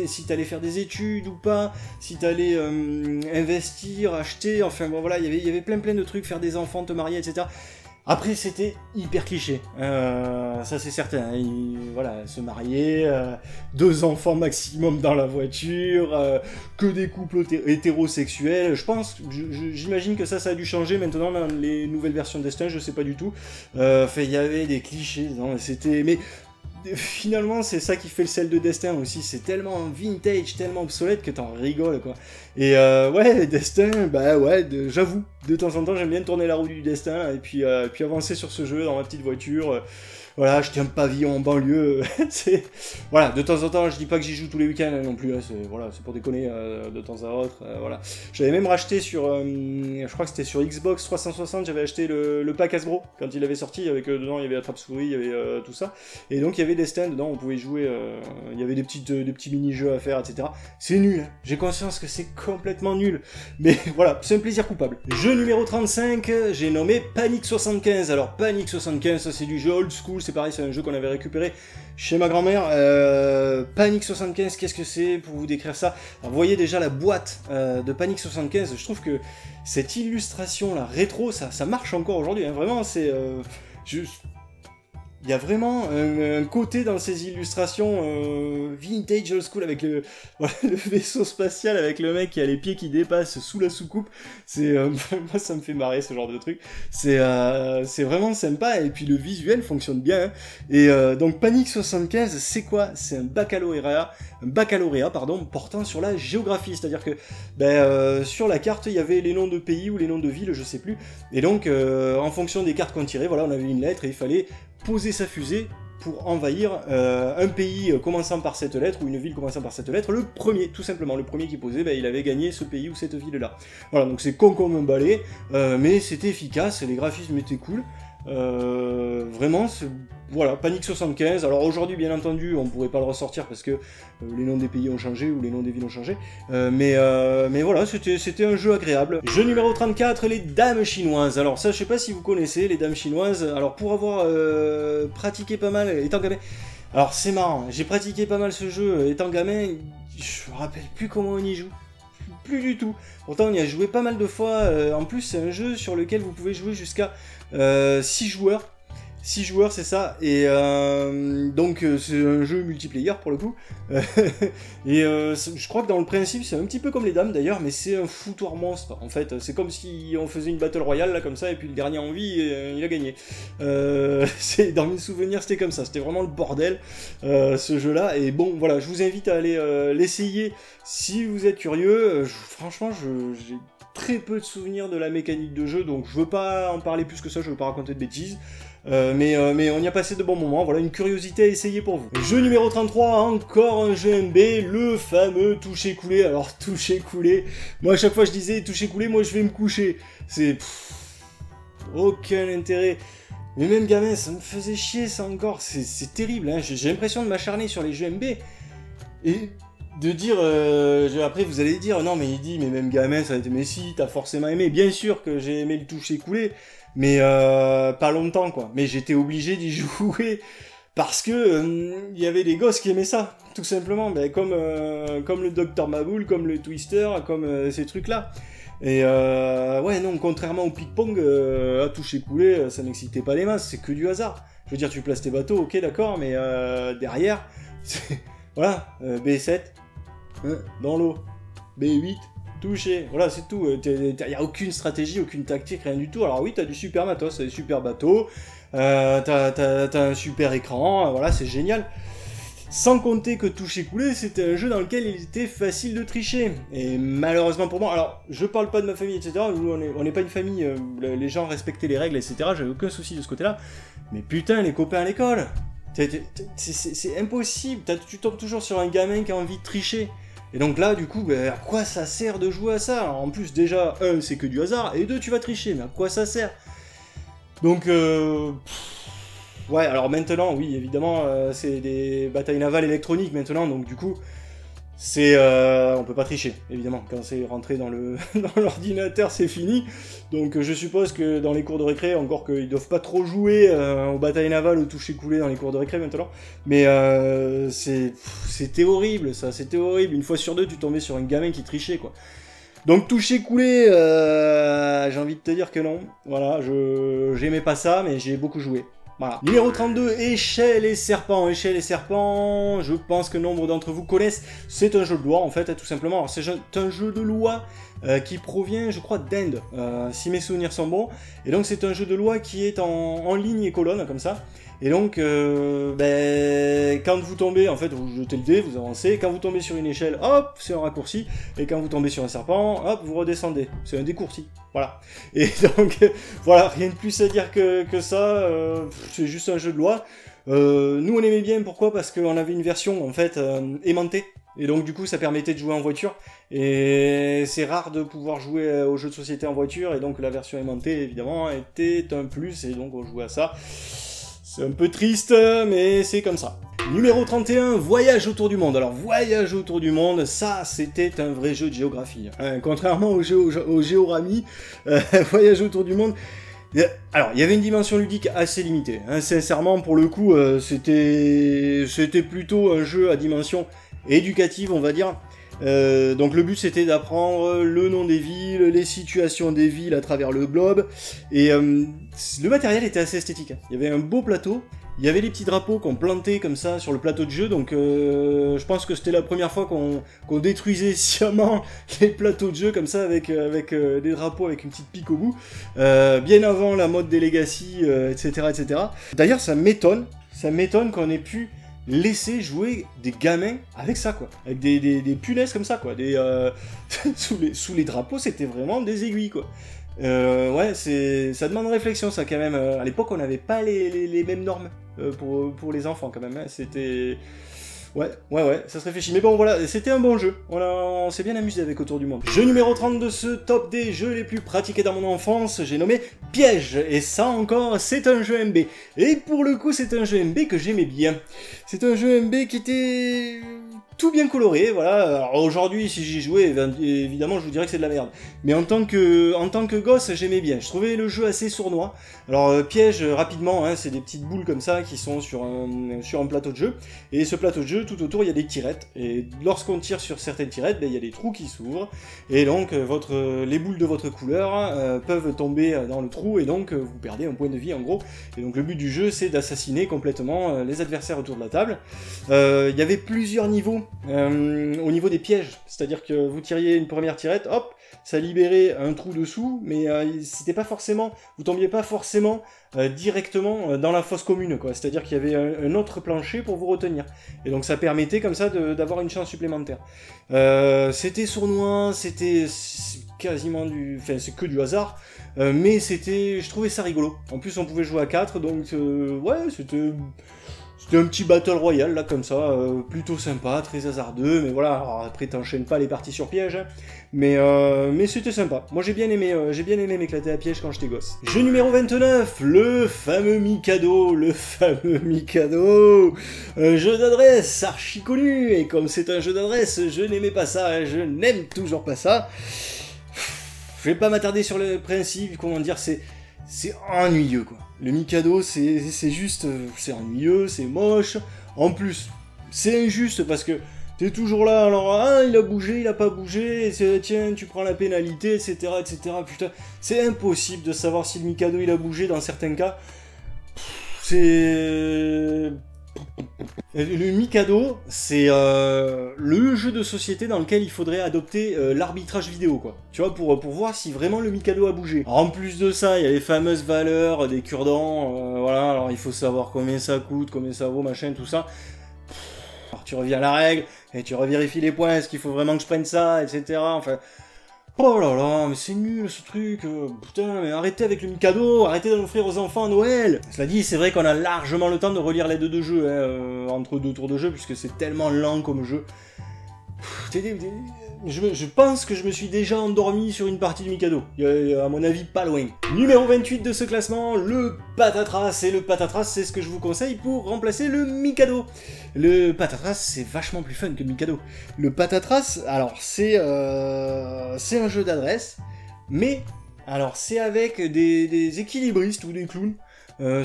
si t'allais faire des études ou pas, si t'allais investir, acheter, enfin bon voilà, il y avait plein de trucs, faire des enfants, te marier, etc. Après, c'était hyper cliché, ça c'est certain, hein. Voilà, se marier, 2 enfants maximum dans la voiture, que des couples hétérosexuels, je pense, j'imagine que ça a dû changer maintenant dans les nouvelles versions de Destin, je sais pas du tout, enfin, il y avait des clichés, c'était... Mais finalement, c'est ça qui fait le sel de Destin aussi, c'est tellement vintage, tellement obsolète que t'en rigoles, quoi. Et ouais, Destin, bah ouais, j'avoue, de temps en temps, j'aime bien tourner la roue du Destin, là, et puis avancer sur ce jeu dans ma petite voiture, voilà, acheter un pavillon en banlieue, voilà, de temps en temps, je dis pas que j'y joue tous les week-ends hein, non plus, hein, c'est pour déconner de temps à autre, voilà. J'avais même racheté sur, je crois que c'était sur Xbox 360, j'avais acheté le pack Hasbro, quand il avait sorti, avec dedans il y avait la trappe-souris, il y avait tout ça, et donc il y avait Destin dedans, on pouvait jouer, il y avait des petits mini-jeux à faire, etc. C'est nul, hein. J'ai conscience que c'est complètement nul, mais voilà, c'est un plaisir coupable. Jeu numéro 35, j'ai nommé Panic 75. Alors Panic 75, ça c'est du jeu old school, c'est pareil, c'est un jeu qu'on avait récupéré chez ma grand-mère. Panic 75, qu'est-ce que c'est pour vous décrire ça? Alors, vous voyez déjà la boîte de Panic 75, je trouve que cette illustration là, rétro, ça marche encore aujourd'hui, hein. Vraiment, c'est... Il y a vraiment un côté dans ces illustrations vintage old school avec le vaisseau spatial avec le mec qui a les pieds qui dépassent sous la soucoupe. C'est moi ça me fait marrer ce genre de truc. C'est vraiment sympa et puis le visuel fonctionne bien. Hein. Et donc Panic 75, c'est quoi? C'est un baccalauréat portant sur la géographie. C'est-à-dire que sur la carte il y avait les noms de pays ou les noms de villes, je sais plus. Et donc en fonction des cartes qu'on tirait, voilà, on avait une lettre et il fallait poser sa fusée pour envahir un pays commençant par cette lettre ou une ville commençant par cette lettre. Le premier, tout simplement, le premier qui posait, il avait gagné ce pays ou cette ville-là. Voilà, donc c'est con comme un balai, mais c'était efficace, les graphismes étaient cool. Vraiment, voilà, Panic 75. Alors aujourd'hui, bien entendu, on pourrait pas le ressortir parce que les noms des pays ont changé ou les noms des villes ont changé. Mais voilà, c'était un jeu agréable. Jeu numéro 34, les dames chinoises. Alors ça, je sais pas si vous connaissez les dames chinoises. Alors pour avoir pratiqué pas mal étant gamin. Alors c'est marrant, j'ai pratiqué pas mal ce jeu étant gamin. Je me rappelle plus comment on y joue. Plus du tout. Pourtant on y a joué pas mal de fois. En plus c'est un jeu sur lequel vous pouvez jouer jusqu'à 6 joueurs. 6 joueurs, c'est ça, et donc c'est un jeu multiplayer pour le coup, et je crois que dans le principe c'est un petit peu comme les dames d'ailleurs, mais c'est un foutoir monstre en fait, c'est comme si on faisait une battle royale là comme ça, et puis le dernier en vie, il a gagné. Dans mes souvenirs c'était comme ça, c'était vraiment le bordel ce jeu là, et bon voilà, je vous invite à aller l'essayer si vous êtes curieux. Franchement j'ai très peu de souvenirs de la mécanique de jeu, donc je veux pas en parler plus que ça, je veux pas raconter de bêtises. Mais on y a passé de bons moments, voilà une curiosité à essayer pour vous. Jeu numéro 33, encore un jeu MB, le fameux toucher-couler. Alors toucher-couler, moi à chaque fois je disais toucher-couler, moi je vais me coucher. C'est... aucun intérêt. Mais même gamin, ça me faisait chier ça encore, c'est terrible, hein. J'ai l'impression de m'acharner sur les jeux MB. Et... de dire, après vous allez dire, non mais il dit, mais même gamin ça a été, mais si, t'as forcément aimé, bien sûr que j'ai aimé le toucher-couler, mais pas longtemps quoi, mais j'étais obligé d'y jouer, parce que il y avait des gosses qui aimaient ça, tout simplement, comme le Dr Maboul, comme le Twister, comme ces trucs là, et ouais non, contrairement au ping-pong, à toucher-couler, ça n'excitait pas les masses, c'est que du hasard, je veux dire tu places tes bateaux, ok d'accord, mais derrière, voilà, B7, dans l'eau, B8, touché, voilà c'est tout, il n'y a aucune stratégie, aucune tactique, rien du tout. Alors oui, t'as du super matos, t'as des super bateaux, t'as un super écran, voilà c'est génial. Sans compter que toucher-couler, c'était un jeu dans lequel il était facile de tricher. Et malheureusement pour moi, alors je parle pas de ma famille, etc. Nous on n'est pas une famille, les gens respectaient les règles, etc. J'avais aucun souci de ce côté-là. Mais putain, les copains à l'école, c'est impossible, tu tombes toujours sur un gamin qui a envie de tricher. Et donc là, du coup, à quoi ça sert de jouer à ça? Alors, en plus, déjà, 1, c'est que du hasard, et 2, tu vas tricher, mais à quoi ça sert? Donc, ouais, alors maintenant, oui, évidemment, c'est des batailles navales électroniques maintenant, donc du coup, c'est... on peut pas tricher, évidemment, quand c'est rentré dans l'ordinateur, c'est fini. Donc je suppose que dans les cours de récré, encore qu'ils doivent pas trop jouer aux batailles navales, au toucher-couler dans les cours de récré maintenant, mais c'était horrible, ça, c'était horrible. Une fois sur deux, tu tombais sur un gamin qui trichait, quoi. Donc toucher-couler, j'ai envie de te dire que non. Voilà, j'aimais pas ça, mais j'ai beaucoup joué. Voilà. Numéro 32, Échelle et Serpent. Échelle et Serpent, je pense que nombre d'entre vous connaissent. C'est un jeu de loi, en fait, tout simplement. Alors, c'est un jeu de loi qui provient, je crois, d'Inde, si mes souvenirs sont bons. Et donc, c'est un jeu de loi qui est en ligne et colonne, comme ça. Et donc, quand vous tombez, en fait, vous jetez le dé, vous avancez. Quand vous tombez sur une échelle, hop, c'est un raccourci. Et quand vous tombez sur un serpent, hop, vous redescendez. C'est un décourci. Voilà. Et donc, voilà, rien de plus à dire que ça. C'est juste un jeu de loi. Nous, on aimait bien. Pourquoi? Parce qu'on avait une version, en fait, aimantée. Et donc, du coup, ça permettait de jouer en voiture. Et c'est rare de pouvoir jouer aux jeux de société en voiture. Et donc, la version aimantée, évidemment, était un plus. Et donc, on jouait à ça. C'est un peu triste, mais c'est comme ça. Numéro 31, Voyage autour du monde. Alors, Voyage autour du monde, ça, c'était un vrai jeu de géographie. Hein. Contrairement au jeu au Géorami, Voyage autour du monde... Alors, il y avait une dimension ludique assez limitée. Hein. Sincèrement, pour le coup, c'était plutôt un jeu à dimension éducative, on va dire. Donc le but c'était d'apprendre le nom des villes, les situations des villes à travers le globe, et le matériel était assez esthétique. Il y avait un beau plateau, il y avait les petits drapeaux qu'on plantait comme ça sur le plateau de jeu, donc je pense que c'était la première fois qu'on détruisait sciemment les plateaux de jeu comme ça avec des drapeaux avec une petite pique au bout, bien avant la mode des Legacy, etc. etc. D'ailleurs ça m'étonne qu'on ait pu laisser jouer des gamins avec ça, quoi. Avec des punaises comme ça, quoi. Sous les drapeaux, c'était vraiment des aiguilles, quoi. Ouais, ça demande réflexion, ça, quand même. À l'époque, on n'avait pas les mêmes normes pour les enfants, quand même. Hein. C'était... Ouais, ça se réfléchit. Mais bon, voilà, c'était un bon jeu. On s'est bien amusé avec Autour du Monde. Jeu numéro 30 de ce top des jeux les plus pratiqués dans mon enfance, j'ai nommé Piège. Et ça encore, c'est un jeu MB. Et pour le coup, c'est un jeu MB que j'aimais bien. C'est un jeu MB qui était tout bien coloré, voilà. Alors aujourd'hui, si j'y jouais, évidemment, je vous dirais que c'est de la merde. Mais en tant que gosse, j'aimais bien. Je trouvais le jeu assez sournois. Alors, Piège, rapidement, hein, c'est des petites boules comme ça qui sont sur un plateau de jeu. Et ce plateau de jeu, tout autour, il y a des tirettes. Et lorsqu'on tire sur certaines tirettes, ben, il y a des trous qui s'ouvrent. Et donc, les boules de votre couleur peuvent tomber dans le trou. Et donc, vous perdez un point de vie, en gros. Et donc, le but du jeu, c'est d'assassiner complètement les adversaires autour de la table. Il y avait plusieurs niveaux au niveau des pièges. C'est-à-dire que vous tiriez une première tirette, hop, ça libérait un trou dessous, mais c'était pas forcément, vous tombiez pas forcément directement dans la fosse commune, quoi. C'est-à-dire qu'il y avait un autre plancher pour vous retenir. Et donc ça permettait comme ça d'avoir une chance supplémentaire. C'était sournois, c'était quasiment enfin c'est que du hasard, mais je trouvais ça rigolo. En plus on pouvait jouer à 4, donc ouais, c'était un petit battle royale, là, comme ça, plutôt sympa, très hasardeux, mais voilà, alors après t'enchaînes pas les parties sur piège, hein, mais c'était sympa. Moi j'ai bien aimé m'éclater à piège quand j'étais gosse. Jeu numéro 29, le fameux Mikado, un jeu d'adresse archi connu, et comme c'est un jeu d'adresse, je n'aimais pas ça, hein, je n'aime toujours pas ça. Je vais pas m'attarder sur le principe, comment dire, c'est ennuyeux, quoi. Le Mikado, c'est juste... c'est ennuyeux, c'est moche. En plus, c'est injuste parce que t'es toujours là, alors, ah, il a bougé, il a pas bougé, et tiens, tu prends la pénalité, etc., etc. Putain, c'est impossible de savoir si le Mikado, il a bougé dans certains cas. C'est... Le Mikado, c'est le jeu de société dans lequel il faudrait adopter l'arbitrage vidéo, quoi. Tu vois, pour voir si vraiment le Mikado a bougé. Alors, en plus de ça, il y a les fameuses valeurs des cure-dents, voilà, alors il faut savoir combien ça coûte, combien ça vaut, machin, tout ça. Alors tu reviens à la règle, et tu revérifies les points, est-ce qu'il faut vraiment que je prenne ça, etc. Enfin... Oh là là, mais c'est nul ce truc, putain, mais arrêtez avec le Mikado, arrêtez de l'offrir aux enfants à Noël. Cela dit, c'est vrai qu'on a largement le temps de relire l'aide de jeu, hein, entre deux tours de jeu, puisque c'est tellement lent comme jeu. Je pense que je me suis déjà endormi sur une partie du Mikado. À mon avis, pas loin. Numéro 28 de ce classement, le Patatras. Et le Patatras, c'est ce que je vous conseille pour remplacer le Mikado. Le Patatras, c'est vachement plus fun que le Mikado. Le Patatras, alors, c'est un jeu d'adresse, mais, alors, c'est avec des équilibristes ou des clowns,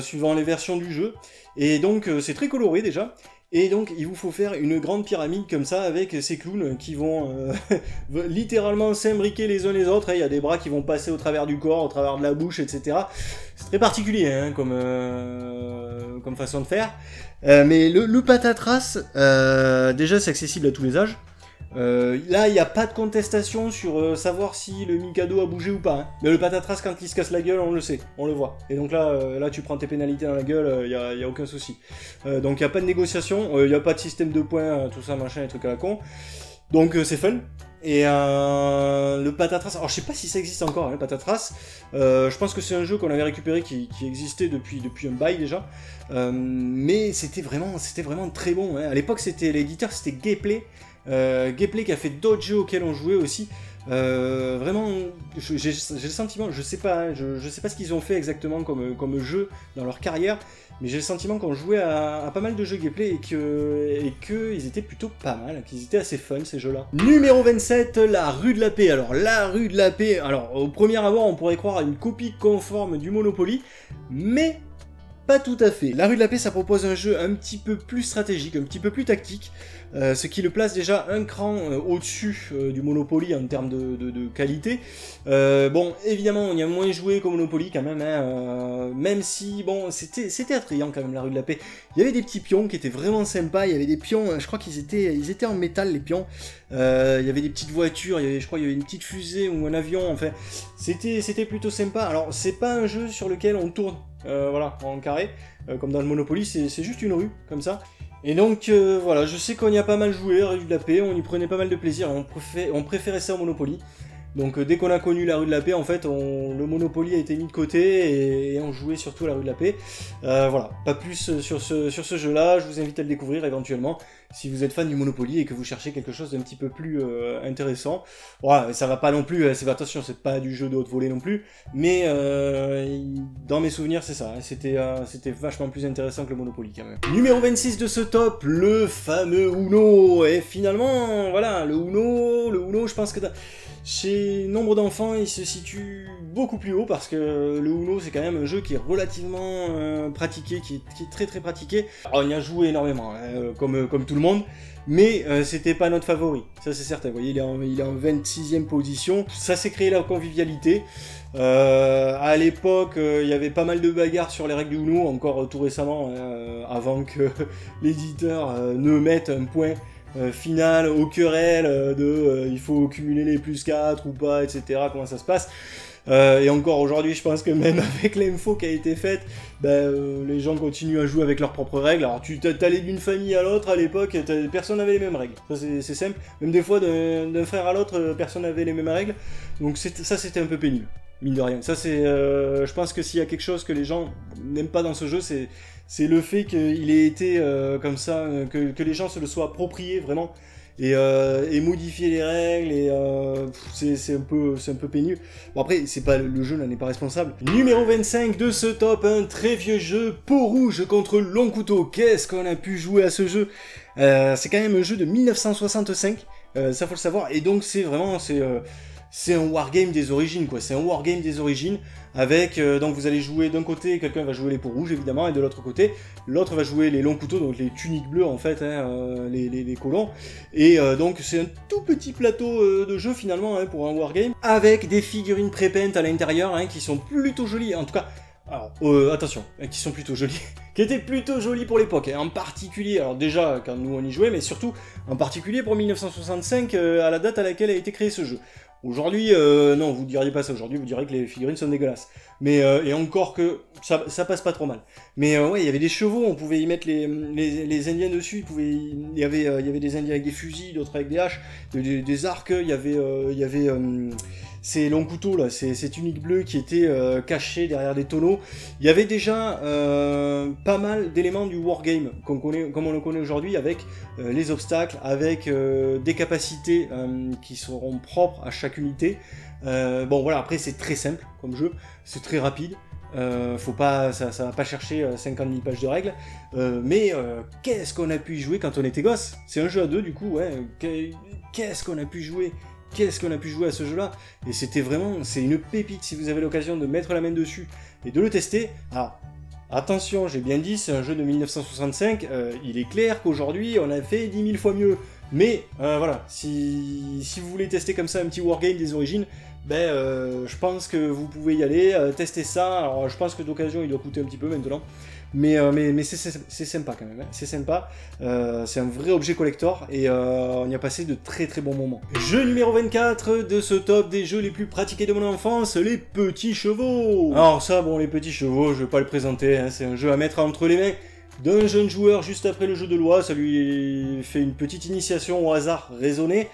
suivant les versions du jeu. Et donc, c'est très coloré, déjà. Et donc, il vous faut faire une grande pyramide comme ça, avec ces clowns qui vont littéralement s'imbriquer les uns les autres. Il y a des bras qui vont passer au travers du corps, au travers de la bouche, etc. C'est très particulier, hein, comme façon de faire. Mais le Patatras, déjà, c'est accessible à tous les âges. Là, il n'y a pas de contestation sur savoir si le Mikado a bougé ou pas. Hein. Mais le Patatras, quand il se casse la gueule, on le sait, on le voit. Et donc là tu prends tes pénalités dans la gueule, il y a aucun souci. Donc il n'y a pas de négociation, il n'y a pas de système de points, tout ça, machin, les trucs à la con. Donc c'est fun. Et le Patatras, alors je sais pas si ça existe encore, hein, le Patatras. Je pense que c'est un jeu qu'on avait récupéré qui existait depuis un bail déjà. Mais c'était vraiment très bon. Hein. À l'époque, l'éditeur, c'était Gayplay. Gayplay qui a fait d'autres jeux auxquels on jouait aussi. Vraiment, j'ai le sentiment, je sais pas ce qu'ils ont fait exactement comme jeu dans leur carrière, mais j'ai le sentiment qu'on jouait à pas mal de jeux gameplay et que ils étaient plutôt pas mal, qu'ils étaient assez fun ces jeux-là. Numéro 27, la Rue de la Paix. Alors la Rue de la Paix, alors au premier abord on pourrait croire à une copie conforme du Monopoly, mais pas tout à fait. La Rue de la Paix, ça propose un jeu un petit peu plus stratégique, un petit peu plus tactique, ce qui le place déjà un cran au-dessus du Monopoly en termes de qualité. Bon, évidemment, on y a moins joué qu'au Monopoly quand même, hein, même si, bon, c'était attrayant quand même la Rue de la Paix. Il y avait des petits pions qui étaient vraiment sympas, il y avait des pions, je crois qu'ils étaient en métal les pions, il y avait des petites voitures, je crois qu'il y avait une petite fusée ou un avion, enfin, c'était plutôt sympa. Alors, c'est pas un jeu sur lequel on tourne, voilà, en carré, comme dans le Monopoly, c'est juste une rue, comme ça. Et donc, voilà, je sais qu'on y a pas mal joué, Rue de la Paix, on y prenait pas mal de plaisir, on préférait ça au Monopoly. Donc dès qu'on a connu la Rue de la Paix, en fait, le Monopoly a été mis de côté et on jouait surtout à la Rue de la Paix. Voilà, pas plus sur ce jeu-là, je vous invite à le découvrir éventuellement, si vous êtes fan du Monopoly et que vous cherchez quelque chose d'un petit peu plus intéressant. Voilà, ça va pas non plus, attention, c'est pas du jeu de haute volée non plus, mais dans mes souvenirs, c'est ça, c'était vachement plus intéressant que le Monopoly quand même. Numéro 26 de ce top, le fameux Uno. Et finalement, voilà, le Uno, je pense que chez nombre d'enfants, il se situe beaucoup plus haut parce que le Uno, c'est quand même un jeu qui est relativement pratiqué, qui est très pratiqué. Alors, on y a joué énormément, hein, comme tout le monde, mais c'était pas notre favori, ça c'est certain. Vous voyez, il est en 26e position. Ça s'est créé la convivialité. À l'époque, il y avait pas mal de bagarres sur les règles du Uno, encore tout récemment, avant que l'éditeur ne mette un point final aux querelles il faut cumuler les plus 4 ou pas, etc. Comment ça se passe. Et encore aujourd'hui, je pense que même avec l'info qui a été faite, les gens continuent à jouer avec leurs propres règles. Alors tu t'allais d'une famille à l'autre à l'époque, personne n'avait les mêmes règles. Ça c'est simple. Même des fois d'un frère à l'autre, personne n'avait les mêmes règles. Donc ça c'était un peu pénible, mine de rien. Ça c'est, je pense que s'il y a quelque chose que les gens n'aiment pas dans ce jeu, c'est le fait qu'il ait été comme ça, que les gens se le soient approprié vraiment. Et modifier les règles, et c'est un peu pénible. Bon après, le jeu n'en est pas responsable. Numéro 25 de ce top, un très vieux jeu, Peau Rouge contre Long Couteau. Qu'est-ce qu'on a pu jouer à ce jeu? C'est quand même un jeu de 1965, ça faut le savoir, et donc c'est un wargame des origines, quoi. C'est un wargame des origines, avec, donc vous allez jouer d'un côté, quelqu'un va jouer les peaux rouges, évidemment, et de l'autre côté, l'autre va jouer les longs couteaux, donc les tuniques bleues, en fait, hein, les colons. Et donc c'est un tout petit plateau de jeu, finalement, hein, pour un wargame, avec des figurines prépeintes à l'intérieur, hein, qui sont plutôt jolies, en tout cas. Alors, attention, qui sont plutôt jolies, qui étaient plutôt jolies pour l'époque, hein, en particulier, alors déjà quand nous on y jouait, mais surtout, en particulier pour 1965, à la date à laquelle a été créé ce jeu. Aujourd'hui, non, vous diriez pas ça. Aujourd'hui, vous diriez que les figurines sont dégueulasses. Mais, et encore que ça passe pas trop mal. Mais ouais, il y avait des chevaux, on pouvait y mettre les Indiens dessus. Il y avait des Indiens avec des fusils, d'autres avec des haches, des arcs. Il y avait ces longs couteaux là, ces tuniques bleues qui étaient cachées derrière des tonneaux. Il y avait déjà pas mal d'éléments du wargame comme on le connaît aujourd'hui, avec les obstacles, avec des capacités qui seront propres à chaque unité. Bon voilà, après c'est très simple comme jeu, c'est très rapide. Faut pas, ça va pas chercher 50 000 pages de règles, mais qu'est-ce qu'on a pu y jouer quand on était gosse? C'est un jeu à deux du coup, ouais. Qu'est-ce qu'on a pu jouer? Qu'est-ce qu'on a pu jouer à ce jeu-là? Et c'était vraiment, c'est une pépite si vous avez l'occasion de mettre la main dessus et de le tester. Alors, attention, j'ai bien dit, c'est un jeu de 1965, il est clair qu'aujourd'hui, on a fait 10 000 fois mieux. Mais, voilà, si vous voulez tester comme ça un petit wargame des origines, je pense que vous pouvez y aller, tester ça. Alors, je pense que d'occasion, il doit coûter un petit peu maintenant. Mais c'est sympa quand même, hein. C'est sympa, c'est un vrai objet collector, et on y a passé de très bons moments. Jeu numéro 24 de ce top des jeux les plus pratiqués de mon enfance, les petits chevaux. Alors ça, bon, les petits chevaux, je vais pas le présenter, hein, c'est un jeu à mettre entre les mains d'un jeune joueur juste après le jeu de loi. Ça lui fait une petite initiation au hasard raisonné,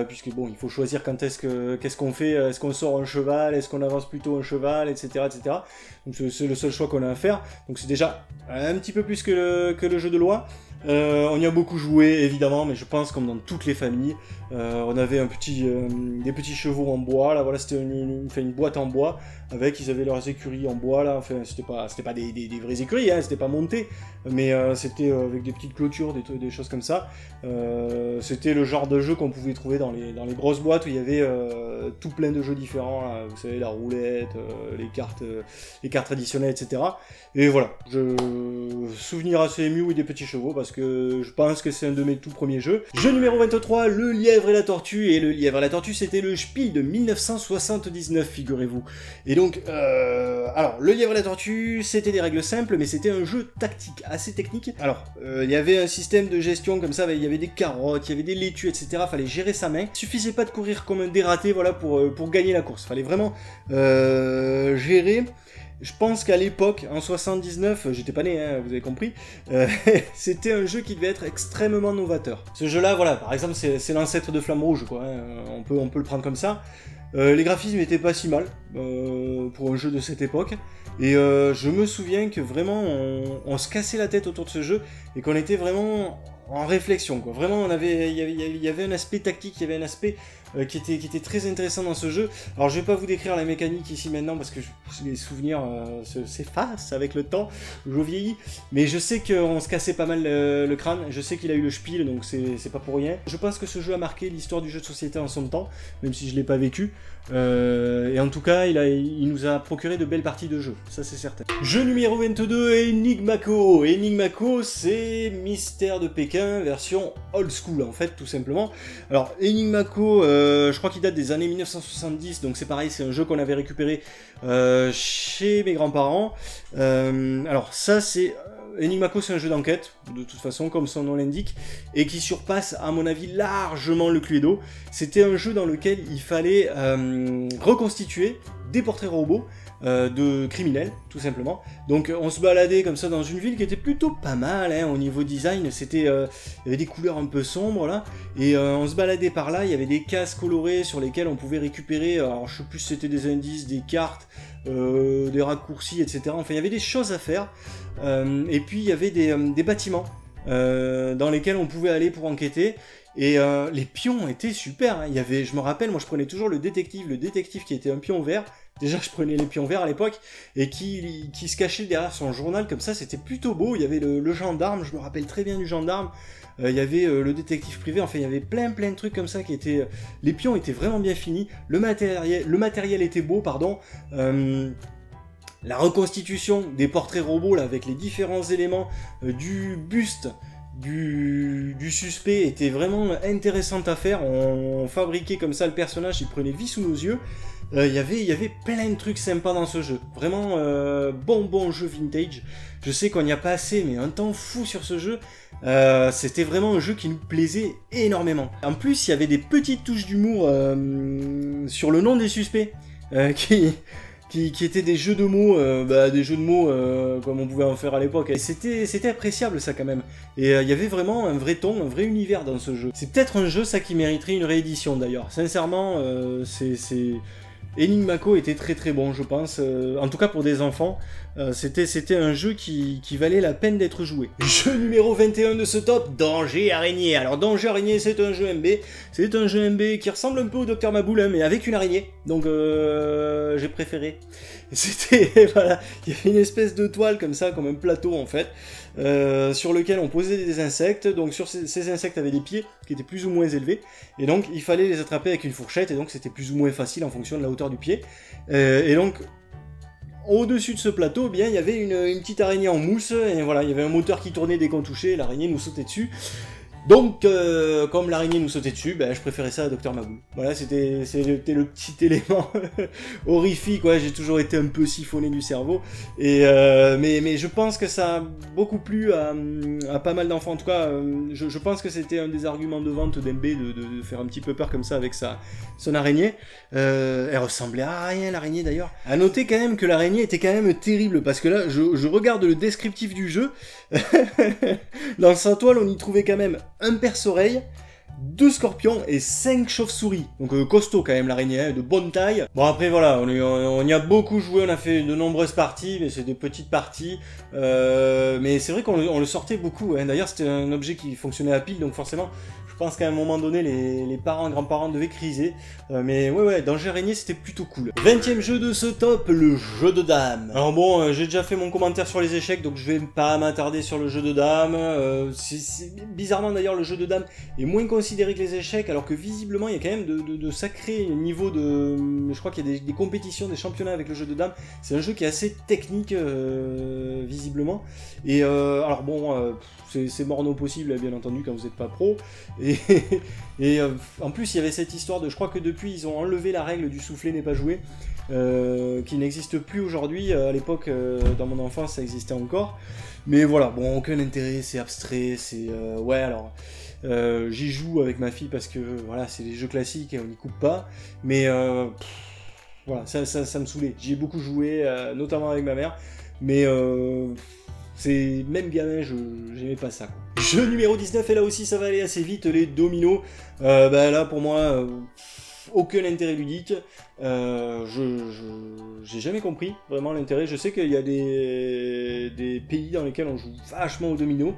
puisque bon, il faut choisir qu'est-ce qu'on fait, est-ce qu'on sort un cheval, est-ce qu'on avance plutôt un cheval, etc. Donc c'est le seul choix qu'on a à faire, donc c'est déjà un petit peu plus que le jeu de loi. On y a beaucoup joué, évidemment, mais je pense comme dans toutes les familles. On avait des petits chevaux en bois, là, voilà, c'était une boîte en bois, ils avaient leurs écuries en bois, là, enfin, c'était pas des vraies écuries, hein, c'était pas monté, mais c'était avec des petites clôtures, des choses comme ça. C'était le genre de jeu qu'on pouvait trouver dans les grosses boîtes où il y avait tout plein de jeux différents, là, vous savez, la roulette, les cartes traditionnelles, etc. Et voilà, souvenir assez ému, oui, des petits chevaux, parce que je pense que c'est un de mes tout premiers jeux. Jeu numéro 23, le lièvre et la tortue, et le lièvre et la tortue, c'était le Spiel de 1979, figurez-vous. Et donc, alors, le lièvre et la tortue, c'était des règles simples, mais c'était un jeu tactique, assez technique. Alors, il y avait un système de gestion comme ça, il y avait des carottes, il y avait des laitues, etc. Fallait gérer sa main. Il suffisait pas de courir comme un dératé, voilà, pour gagner la course. Fallait vraiment gérer. Je pense qu'à l'époque, en 79, j'étais pas né, hein, vous avez compris, c'était un jeu qui devait être extrêmement novateur. Ce jeu-là, voilà, par exemple, c'est l'ancêtre de Flamme Rouge, quoi, hein, on peut le prendre comme ça. Les graphismes étaient pas si mal pour un jeu de cette époque, et je me souviens que vraiment on se cassait la tête autour de ce jeu, et qu'on était vraiment en réflexion, quoi. Vraiment, il y avait un aspect tactique, il y avait un aspect qui était très intéressant dans ce jeu. Alors, je vais pas vous décrire la mécanique ici maintenant, parce que les souvenirs s'effacent avec le temps, je vieillis, mais je sais qu'on se cassait pas mal le crâne, je sais qu'il a eu le Spiel, donc c'est pas pour rien. Je pense que ce jeu a marqué l'histoire du jeu de société en son temps, même si je l'ai pas vécu, et en tout cas, il nous a procuré de belles parties de jeu, ça c'est certain. Jeu numéro 22, Enigmaco. Enigmaco, c'est Mystère de Pékin, version old school, en fait, tout simplement. Alors, Enigmaco, je crois qu'il date des années 1970, donc c'est pareil, c'est un jeu qu'on avait récupéré chez mes grands-parents. Alors ça, Enigmaco, c'est un jeu d'enquête, de toute façon, comme son nom l'indique, et qui surpasse, à mon avis, largement le Cluedo. C'était un jeu dans lequel il fallait reconstituer des portraits robots de criminels, tout simplement. Donc on se baladait comme ça dans une ville qui était plutôt pas mal, hein, au niveau design, il y avait des couleurs un peu sombres là, et on se baladait par là, il y avait des cases colorées sur lesquelles on pouvait récupérer, alors je sais plus si c'était des indices, des cartes, des raccourcis, etc. Enfin il y avait des choses à faire, et puis il y avait des bâtiments dans lesquels on pouvait aller pour enquêter. Et les pions étaient super, hein. Je me rappelle, moi je prenais toujours le détective qui était un pion vert. Déjà je prenais les pions verts à l'époque, et qui se cachait derrière son journal comme ça, c'était plutôt beau. Il y avait le gendarme, je me rappelle très bien du gendarme, il y avait le détective privé, enfin il y avait plein de trucs comme ça qui étaient... Les pions étaient vraiment bien finis, le matériel était beau, pardon. La reconstitution des portraits robots là, avec les différents éléments du buste du suspect était vraiment intéressante à faire. On fabriquait comme ça le personnage, il prenait vie sous nos yeux. Il y avait plein de trucs sympas dans ce jeu. Vraiment bon jeu vintage. Je sais qu'on n'y a pas assez, mais un temps fou sur ce jeu. C'était vraiment un jeu qui nous plaisait énormément. En plus, il y avait des petites touches d'humour sur le nom des suspects qui étaient des jeux de mots, comme on pouvait en faire à l'époque. Et c'était appréciable ça quand même. Et il y avait vraiment un vrai ton, un vrai univers dans ce jeu. C'est peut-être un jeu ça qui mériterait une réédition d'ailleurs. Sincèrement, Enigmaco était très bon, je pense, en tout cas pour des enfants, c'était un jeu qui valait la peine d'être joué. Jeu numéro 21 de ce top, Danger Araignée. Alors Danger Araignée, c'est un jeu MB qui ressemble un peu au Dr Maboul, hein, mais avec une araignée, donc j'ai préféré. C'était, voilà, il y avait une espèce de toile comme ça, comme un plateau en fait, sur lequel on posait des insectes. Donc sur ces insectes avaient des pieds qui étaient plus ou moins élevés, et donc il fallait les attraper avec une fourchette, et donc c'était plus ou moins facile en fonction de la hauteur du pied. Et donc au-dessus de ce plateau, eh bien, il y avait une petite araignée en mousse, et voilà, il y avait un moteur qui tournait dès qu'on touchait, l'araignée nous sautait dessus. Donc, comme l'araignée nous sautait dessus, ben, je préférais ça à Dr Maboul. Voilà, c'était le petit élément horrifique, ouais, j'ai toujours été un peu siphonné du cerveau. Et mais je pense que ça a beaucoup plu à pas mal d'enfants. En tout cas, je pense que c'était un des arguments de vente d'MB de faire un petit peu peur comme ça avec son araignée. Elle ressemblait à rien, l'araignée d'ailleurs. À noter quand même que l'araignée était quand même terrible, parce que là, je regarde le descriptif du jeu. Dans sa toile, on y trouvait quand même un perce-oreille, 2 scorpions et 5 chauves-souris. Donc costaud quand même l'araignée, hein, de bonne taille. Bon après voilà, on y a beaucoup joué, on a fait de nombreuses parties, mais c'est des petites parties. Mais c'est vrai qu'on le sortait beaucoup, hein. D'ailleurs c'était un objet qui fonctionnait à pile, donc forcément, je pense qu'à un moment donné, les parents, grands-parents devaient criser. Mais ouais, Danger Araignée c'était plutôt cool. 20e jeu de ce top, le jeu de dames. Alors bon, j'ai déjà fait mon commentaire sur les échecs, donc je vais pas m'attarder sur le jeu de dames. Bizarrement d'ailleurs, le jeu de dames est moins considéré que les échecs, alors que visiblement il y a quand même de sacrés niveaux de... Je crois qu'il y a des compétitions, des championnats avec le jeu de dames. C'est un jeu qui est assez technique, visiblement. Et alors bon, c'est morno possible, bien entendu, quand vous n'êtes pas pro. Et en plus, il y avait cette histoire de... Je crois que depuis, ils ont enlevé la règle du soufflet n'est pas joué, qui n'existe plus aujourd'hui. À l'époque, dans mon enfance, ça existait encore. Mais voilà, bon, aucun intérêt, c'est abstrait, c'est... ouais, alors... j'y joue avec ma fille parce que, voilà, c'est des jeux classiques et on n'y coupe pas. Mais... voilà, ça me saoulait. J'y ai beaucoup joué, notamment avec ma mère. Mais... c'est même gamin, j'aimais pas ça, quoi. Jeu numéro 19, et là aussi ça va aller assez vite, les dominos. Bah là pour moi, aucun intérêt ludique. J'ai jamais compris vraiment l'intérêt. Je sais qu'il y a des pays dans lesquels on joue vachement aux dominos.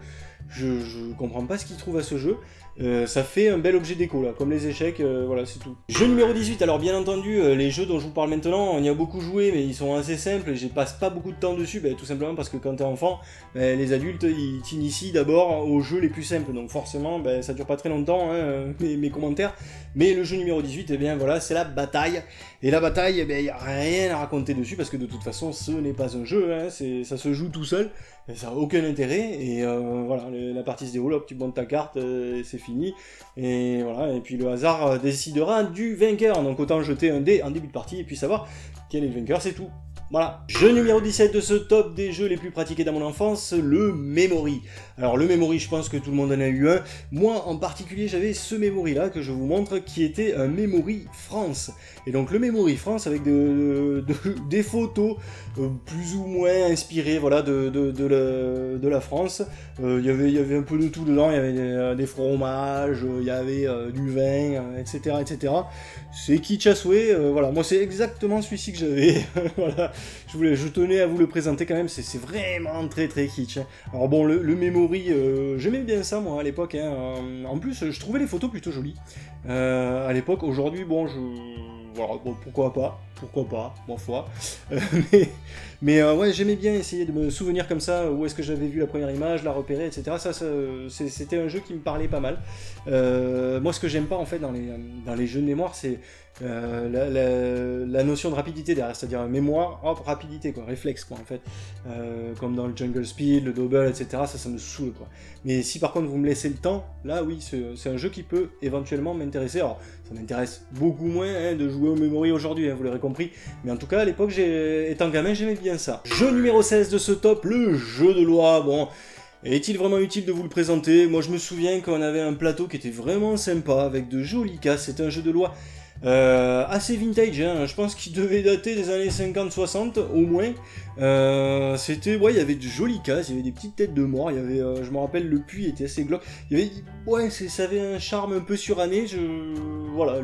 Je comprends pas ce qu'ils trouvent à ce jeu. Ça fait un bel objet déco là, comme les échecs, voilà c'est tout. Jeu numéro 18, alors bien entendu, les jeux dont je vous parle maintenant, on y a beaucoup joué, mais ils sont assez simples, et je passe pas beaucoup de temps dessus, tout simplement parce que quand t'es enfant, les adultes, ils t'initient d'abord aux jeux les plus simples, donc forcément, ça dure pas très longtemps, hein, mes commentaires, mais le jeu numéro 18, eh bien voilà, c'est la bataille, et la bataille, y a rien à raconter dessus, parce que de toute façon, ce n'est pas un jeu, hein, ça se joue tout seul, ça n'a aucun intérêt, et voilà, la partie se déroule, hop, tu montes ta carte, c'est fini, et voilà, et puis le hasard décidera du vainqueur, donc autant jeter un dé en début de partie, et puis savoir quel est le vainqueur, c'est tout. Voilà. Jeu numéro 17 de ce top des jeux les plus pratiqués dans mon enfance, le Memory. Alors le Memory, je pense que tout le monde en a eu un. Moi en particulier, j'avais ce Memory là que je vous montre qui était un Memory France. Et donc le Memory France avec des photos plus ou moins inspirées voilà, de la France. Il y avait un peu de tout dedans, il y avait des fromages, il y avait du vin, etc. etc. C'est kitsch à souhait, voilà, moi c'est exactement celui-ci que j'avais, voilà, je tenais à vous le présenter quand même, c'est vraiment très très kitsch, hein. Alors bon, le Memory, j'aimais bien ça moi à l'époque, hein. En plus je trouvais les photos plutôt jolies, à l'époque. Aujourd'hui, bon, voilà, bon, pourquoi pas, ma foi, mais ouais, j'aimais bien essayer de me souvenir comme ça, où est-ce que j'avais vu la première image, la repérer, etc. C'était un jeu qui me parlait pas mal. Moi, ce que j'aime pas en fait dans les jeux de mémoire, c'est la notion de rapidité derrière, c'est-à-dire mémoire, hop, rapidité, quoi, réflexe, quoi, en fait. Comme dans le Jungle Speed, le Double, etc. Ça me saoule, quoi. Mais si par contre vous me laissez le temps, là oui, c'est un jeu qui peut éventuellement m'intéresser. Alors, ça m'intéresse beaucoup moins hein, de jouer au Memory aujourd'hui, hein, vous l'aurez compris. Mais en tout cas, à l'époque, étant gamin, j'aimais bien ça. Jeu numéro 16 de ce top, le jeu de loi. Bon, est-il vraiment utile de vous le présenter? Moi, je me souviens qu'on avait un plateau qui était vraiment sympa, avec de jolies cases. C'était un jeu de loi assez vintage, hein. Je pense qu'il devait dater des années 50-60 au moins. C'était, ouais, il y avait de jolies cases, il y avait des petites têtes de mort, il y avait, je me rappelle, le puits était assez glauque. Il y avait, ouais, ça avait un charme un peu suranné. Voilà,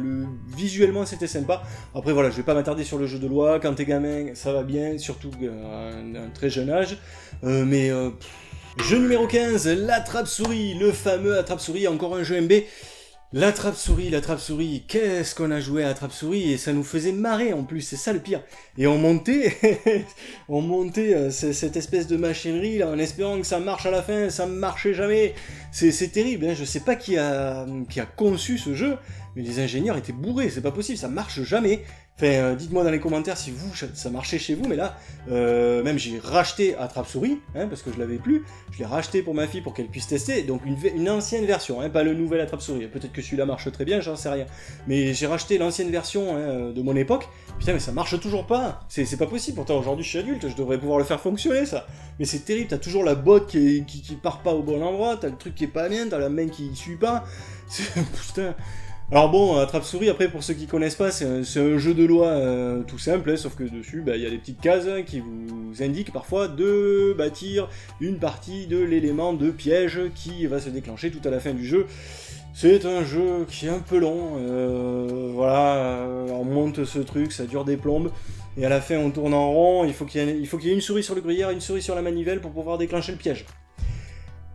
visuellement c'était sympa. Après voilà, je vais pas m'attarder sur le jeu de loi. Quand t'es gamin, ça va bien, surtout à un très jeune âge. Jeu numéro 15, l'attrape-souris, le fameux attrape-souris, encore un jeu MB. L'attrape-souris, qu'est-ce qu'on a joué à attrape-souris, et ça nous faisait marrer en plus, c'est ça le pire. Et on montait, cette espèce de machinerie là, en espérant que ça marche à la fin, ça ne marchait jamais. C'est terrible, hein. Je sais pas qui a conçu ce jeu, mais les ingénieurs étaient bourrés, c'est pas possible, ça marche jamais. Enfin, dites-moi dans les commentaires si vous, ça marchait chez vous, mais là, même j'ai racheté attrape-souris, hein, parce que je l'avais plus, je l'ai racheté pour ma fille pour qu'elle puisse tester, donc une ancienne version, hein, pas le nouvel attrape-souris, peut-être que celui-là marche très bien, j'en sais rien, mais j'ai racheté l'ancienne version hein, de mon époque, putain mais ça marche toujours pas, c'est pas possible, pourtant aujourd'hui je suis adulte, je devrais pouvoir le faire fonctionner ça, mais c'est terrible, t'as toujours la botte qui part pas au bon endroit, t'as le truc qui est pas bien, t'as la main qui suit pas, putain... Alors bon, attrape-souris, après pour ceux qui connaissent pas, c'est un jeu de loi tout simple, hein, sauf que dessus, il y a des petites cases qui vous indiquent parfois de bâtir une partie de l'élément de piège qui va se déclencher tout à la fin du jeu. C'est un jeu qui est un peu long, voilà, on monte ce truc, ça dure des plombes, et à la fin on tourne en rond, il faut qu'il y ait une souris sur le gruyère, une souris sur la manivelle pour pouvoir déclencher le piège.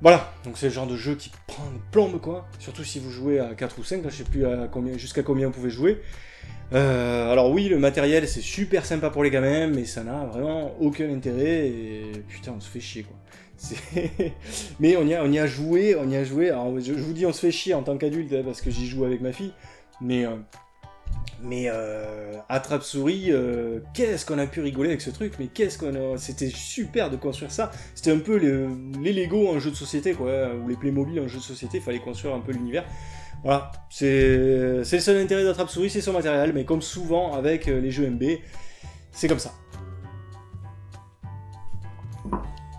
Voilà, donc c'est le genre de jeu qui prend des plombes, quoi. Surtout si vous jouez à 4 ou 5, là, je sais plus jusqu'à combien vous pouvez jouer. Alors oui, le matériel c'est super sympa pour les gamins, mais ça n'a vraiment aucun intérêt, et putain, on se fait chier, quoi. Mais on y a joué, alors je vous dis on se fait chier en tant qu'adulte, hein, parce que j'y joue avec ma fille, mais attrape-souris, qu'est-ce qu'on a pu rigoler avec ce truc, mais c'était super de construire ça. C'était un peu les Lego en jeu de société, quoi, ou les Playmobil en jeu de société, il fallait construire un peu l'univers. Voilà, c'est le seul intérêt d'attrape-souris, c'est son matériel, mais comme souvent avec les jeux MB, c'est comme ça.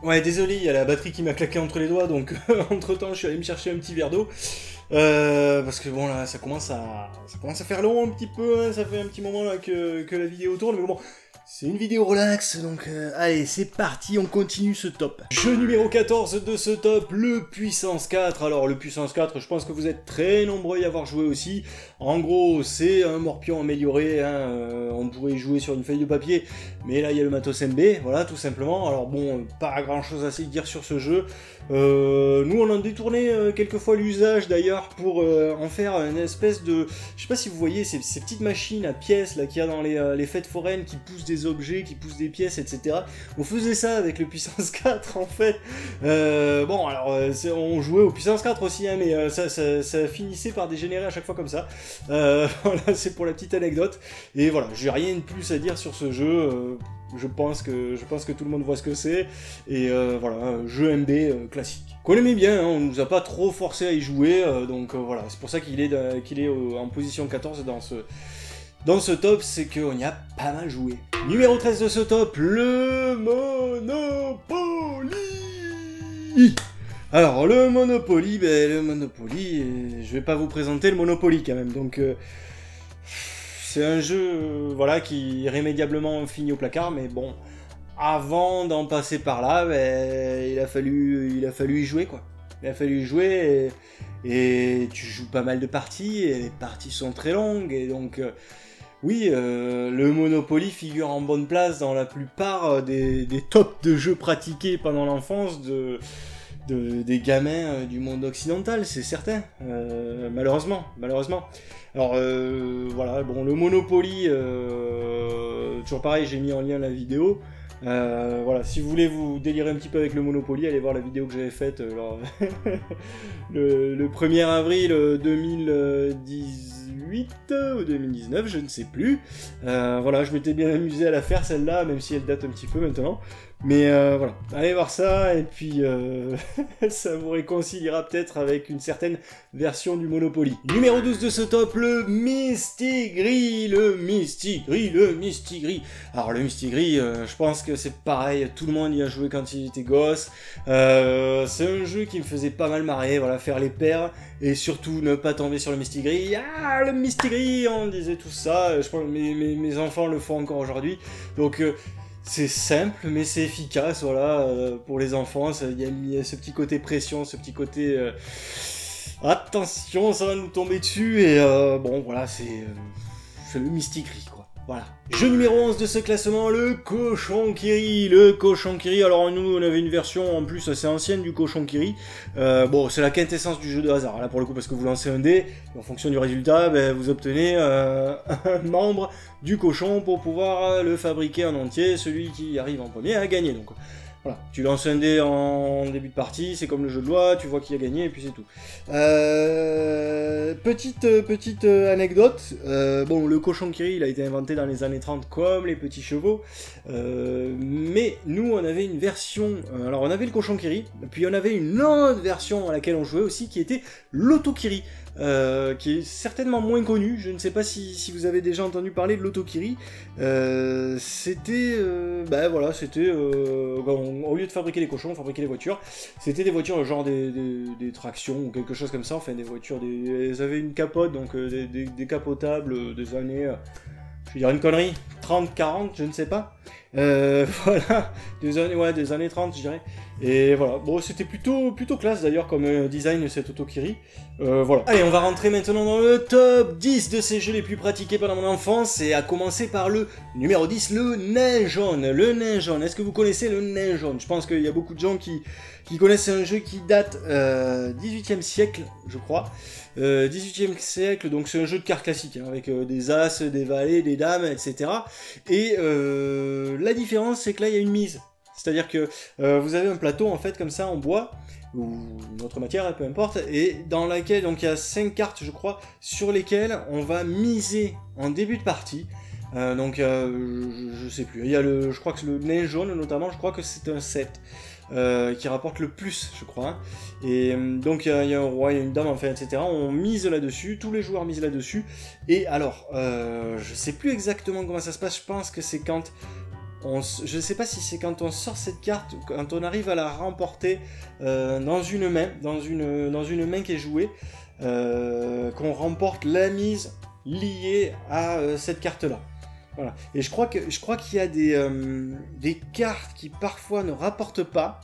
Ouais, désolé, il y a la batterie qui m'a claqué entre les doigts, donc entre temps je suis allé me chercher un petit verre d'eau. Parce que bon là ça commence à faire long un petit peu, hein, ça fait un petit moment là que la vidéo tourne, mais bon, c'est une vidéo relax, donc allez c'est parti, on continue ce top. Jeu numéro 14 de ce top, le Puissance 4. Alors le Puissance 4, je pense que vous êtes très nombreux à y avoir joué aussi. En gros c'est un morpion amélioré, hein, on pourrait y jouer sur une feuille de papier, mais là il y a le matos MB, voilà tout simplement. Alors bon, pas grand chose à se dire sur ce jeu. Nous on en a détourné quelquefois l'usage d'ailleurs pour en faire une espèce de... Je sais pas si vous voyez ces petites machines à pièces là qu'il y a dans les fêtes foraines qui poussent des objets, qui poussent des pièces, etc. On faisait ça avec le Puissance 4 en fait. Bon alors on jouait au Puissance 4 aussi, hein, mais ça finissait par dégénérer à chaque fois comme ça. Voilà, c'est pour la petite anecdote. Et voilà, j'ai rien de plus à dire sur ce jeu. Je pense que tout le monde voit ce que c'est, et voilà, jeu MB classique. Qu'on aimait bien, hein, on nous a pas trop forcé à y jouer, donc voilà, c'est pour ça qu'il est en position 14 dans ce top, c'est qu'on y a pas mal joué. Numéro 13 de ce top, le Monopoly. Alors, le Monopoly, je vais pas vous présenter le Monopoly quand même, donc... c'est un jeu voilà, qui irrémédiablement finit au placard, mais bon, avant d'en passer par là, il a fallu y jouer, quoi. Il a fallu y jouer, et tu joues pas mal de parties, et les parties sont très longues, et donc, oui, le Monopoly figure en bonne place dans la plupart des tops de jeux pratiqués pendant l'enfance des gamins du monde occidental, c'est certain, malheureusement. Alors voilà, bon, le Monopoly, toujours pareil, j'ai mis en lien la vidéo. Voilà, si vous voulez vous délirer un petit peu avec le Monopoly, allez voir la vidéo que j'avais faite le 1er avril 2018 ou 2019, je ne sais plus. Voilà, je m'étais bien amusé à la faire celle-là, même si elle date un petit peu maintenant. Mais voilà, allez voir ça, et puis ça vous réconciliera peut-être avec une certaine version du Monopoly. Numéro 12 de ce top, le Mistigris. Alors le Mistigris, je pense que c'est pareil, tout le monde y a joué quand il était gosse. C'est un jeu qui me faisait pas mal marrer, voilà, faire les paires, et surtout ne pas tomber sur le Mistigris. Ah, le Mistigris, on disait tout ça, je pense que mes enfants le font encore aujourd'hui, donc... c'est simple, mais c'est efficace, voilà, pour les enfants, il y a ce petit côté pression, ce petit côté... attention, ça va nous tomber dessus, et bon, voilà, c'est le Mistigris, quoi. Voilà. Jeu numéro 11 de ce classement, le Cochon Kiri. Le Cochon Kiri, alors nous on avait une version en plus assez ancienne du Cochon Kiri. Bon, c'est la quintessence du jeu de hasard, là pour le coup, parce que vous lancez un dé, et en fonction du résultat, vous obtenez un membre du cochon pour pouvoir le fabriquer en entier. Celui qui arrive en premier a gagné, donc... Voilà, tu lances un dé en début de partie, c'est comme le jeu de loi, tu vois qui a gagné et puis c'est tout. Petite anecdote, bon, le Cochon Kiri, il a été inventé dans les années 30 comme les petits chevaux, mais nous on avait une version, alors on avait le Cochon Kiri, puis on avait une autre version à laquelle on jouait aussi qui était l'Auto Kiri. qui est certainement moins connu. Je ne sais pas si vous avez déjà entendu parler de l'Autokiri. C'était, voilà, c'était, au lieu de fabriquer les cochons, on fabriquait les voitures. C'était des voitures genre des tractions ou quelque chose comme ça, enfin des voitures, elles avaient une capote, donc des décapotables des années... je vais dire une connerie, 30, 40, je ne sais pas. Voilà, des années 30, je dirais. Et voilà, bon, c'était plutôt classe d'ailleurs comme design cette Autokiri. Voilà. Allez, on va rentrer maintenant dans le top 10 de ces jeux les plus pratiqués pendant mon enfance, et à commencer par le numéro 10, le nain jaune. Le nain jaune, est-ce que vous connaissez le nain jaune? Je pense qu'il y a beaucoup de gens qui connaissent un jeu qui date 18e siècle, je crois. 18e siècle, donc c'est un jeu de cartes classique, hein, avec des as, des valets, des dames, etc. Et la différence, c'est que là, il y a une mise. C'est-à-dire que vous avez un plateau, en fait, comme ça, en bois, ou une autre matière, peu importe, et dans laquelle, donc il y a 5 cartes, je crois, sur lesquelles on va miser en début de partie. Je sais plus, il y a je crois que le nain jaune, notamment, je crois que c'est un 7. Qui rapporte le plus, je crois. Hein. Et donc il y a un roi, il y a une dame, enfin, etc. On mise là-dessus, tous les joueurs misent là-dessus. Et alors, je sais plus exactement comment ça se passe, je pense que c'est quand... je sais pas si c'est quand on sort cette carte, quand on arrive à la remporter dans une main qui est jouée, qu'on remporte la mise liée à cette carte-là. Voilà. Et je crois qu'il y a des cartes qui parfois ne rapportent pas,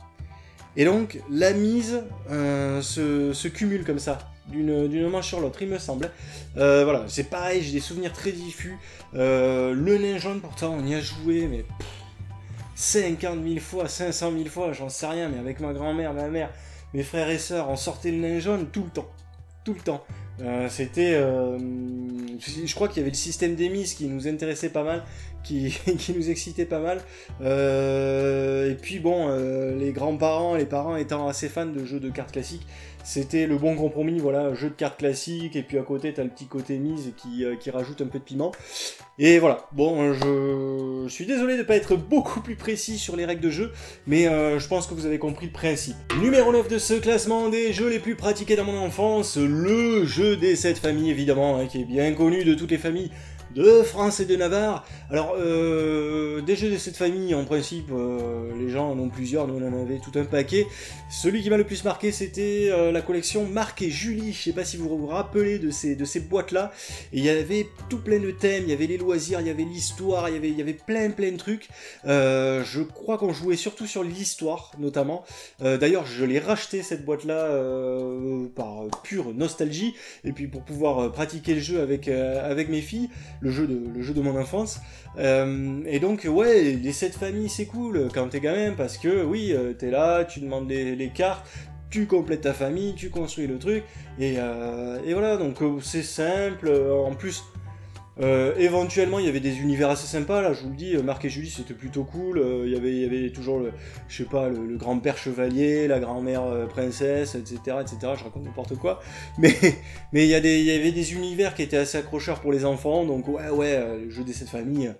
et donc la mise se cumule comme ça, d'une manche sur l'autre, il me semble. Voilà, c'est pareil, j'ai des souvenirs très diffus. Le nain jaune, pourtant, on y a joué, mais 50 000 fois, 500 000 fois, j'en sais rien, mais avec ma grand-mère, ma mère, mes frères et sœurs, on sortait le nain jaune tout le temps. Tout le temps. C'était... je crois qu'il y avait le système des mises qui nous intéressait pas mal, qui nous excitait pas mal. Et puis bon, les grands-parents, les parents étant assez fans de jeux de cartes classiques, c'était le bon compromis, voilà, jeu de cartes classiques, et puis à côté t'as le petit côté mise qui rajoute un peu de piment. Et voilà, bon, je suis désolé de ne pas être beaucoup plus précis sur les règles de jeu, mais je pense que vous avez compris le principe. Numéro 9 de ce classement des jeux les plus pratiqués dans mon enfance, le jeu des 7 familles, évidemment, hein, qui est bien connu de toutes les familles de France et de Navarre. Alors, des jeux de cette famille, en principe, les gens en ont plusieurs, nous on en avait tout un paquet. Celui qui m'a le plus marqué, c'était la collection Marc et Julie. Je sais pas si vous vous rappelez de ces boîtes-là. Et il y avait tout plein de thèmes, il y avait les loisirs, il y avait l'histoire, il y avait plein de trucs. Je crois qu'on jouait surtout sur l'histoire, notamment. D'ailleurs, je l'ai racheté, cette boîte-là, par pure nostalgie, et puis pour pouvoir pratiquer le jeu avec mes filles. Le jeu de mon enfance. Et donc, ouais, les 7 familles, c'est cool quand t'es gamin, parce que, oui, t'es là, tu demandes les cartes, tu complètes ta famille, tu construis le truc, et voilà, donc c'est simple. En plus, éventuellement, il y avait des univers assez sympas, là, je vous le dis, Marc et Julie, c'était plutôt cool. Il y avait toujours, je sais pas, le grand-père chevalier, la grand-mère princesse, etc., je raconte n'importe quoi. Mais il y avait des univers qui étaient assez accrocheurs pour les enfants, donc ouais, le jeu des 7 familles...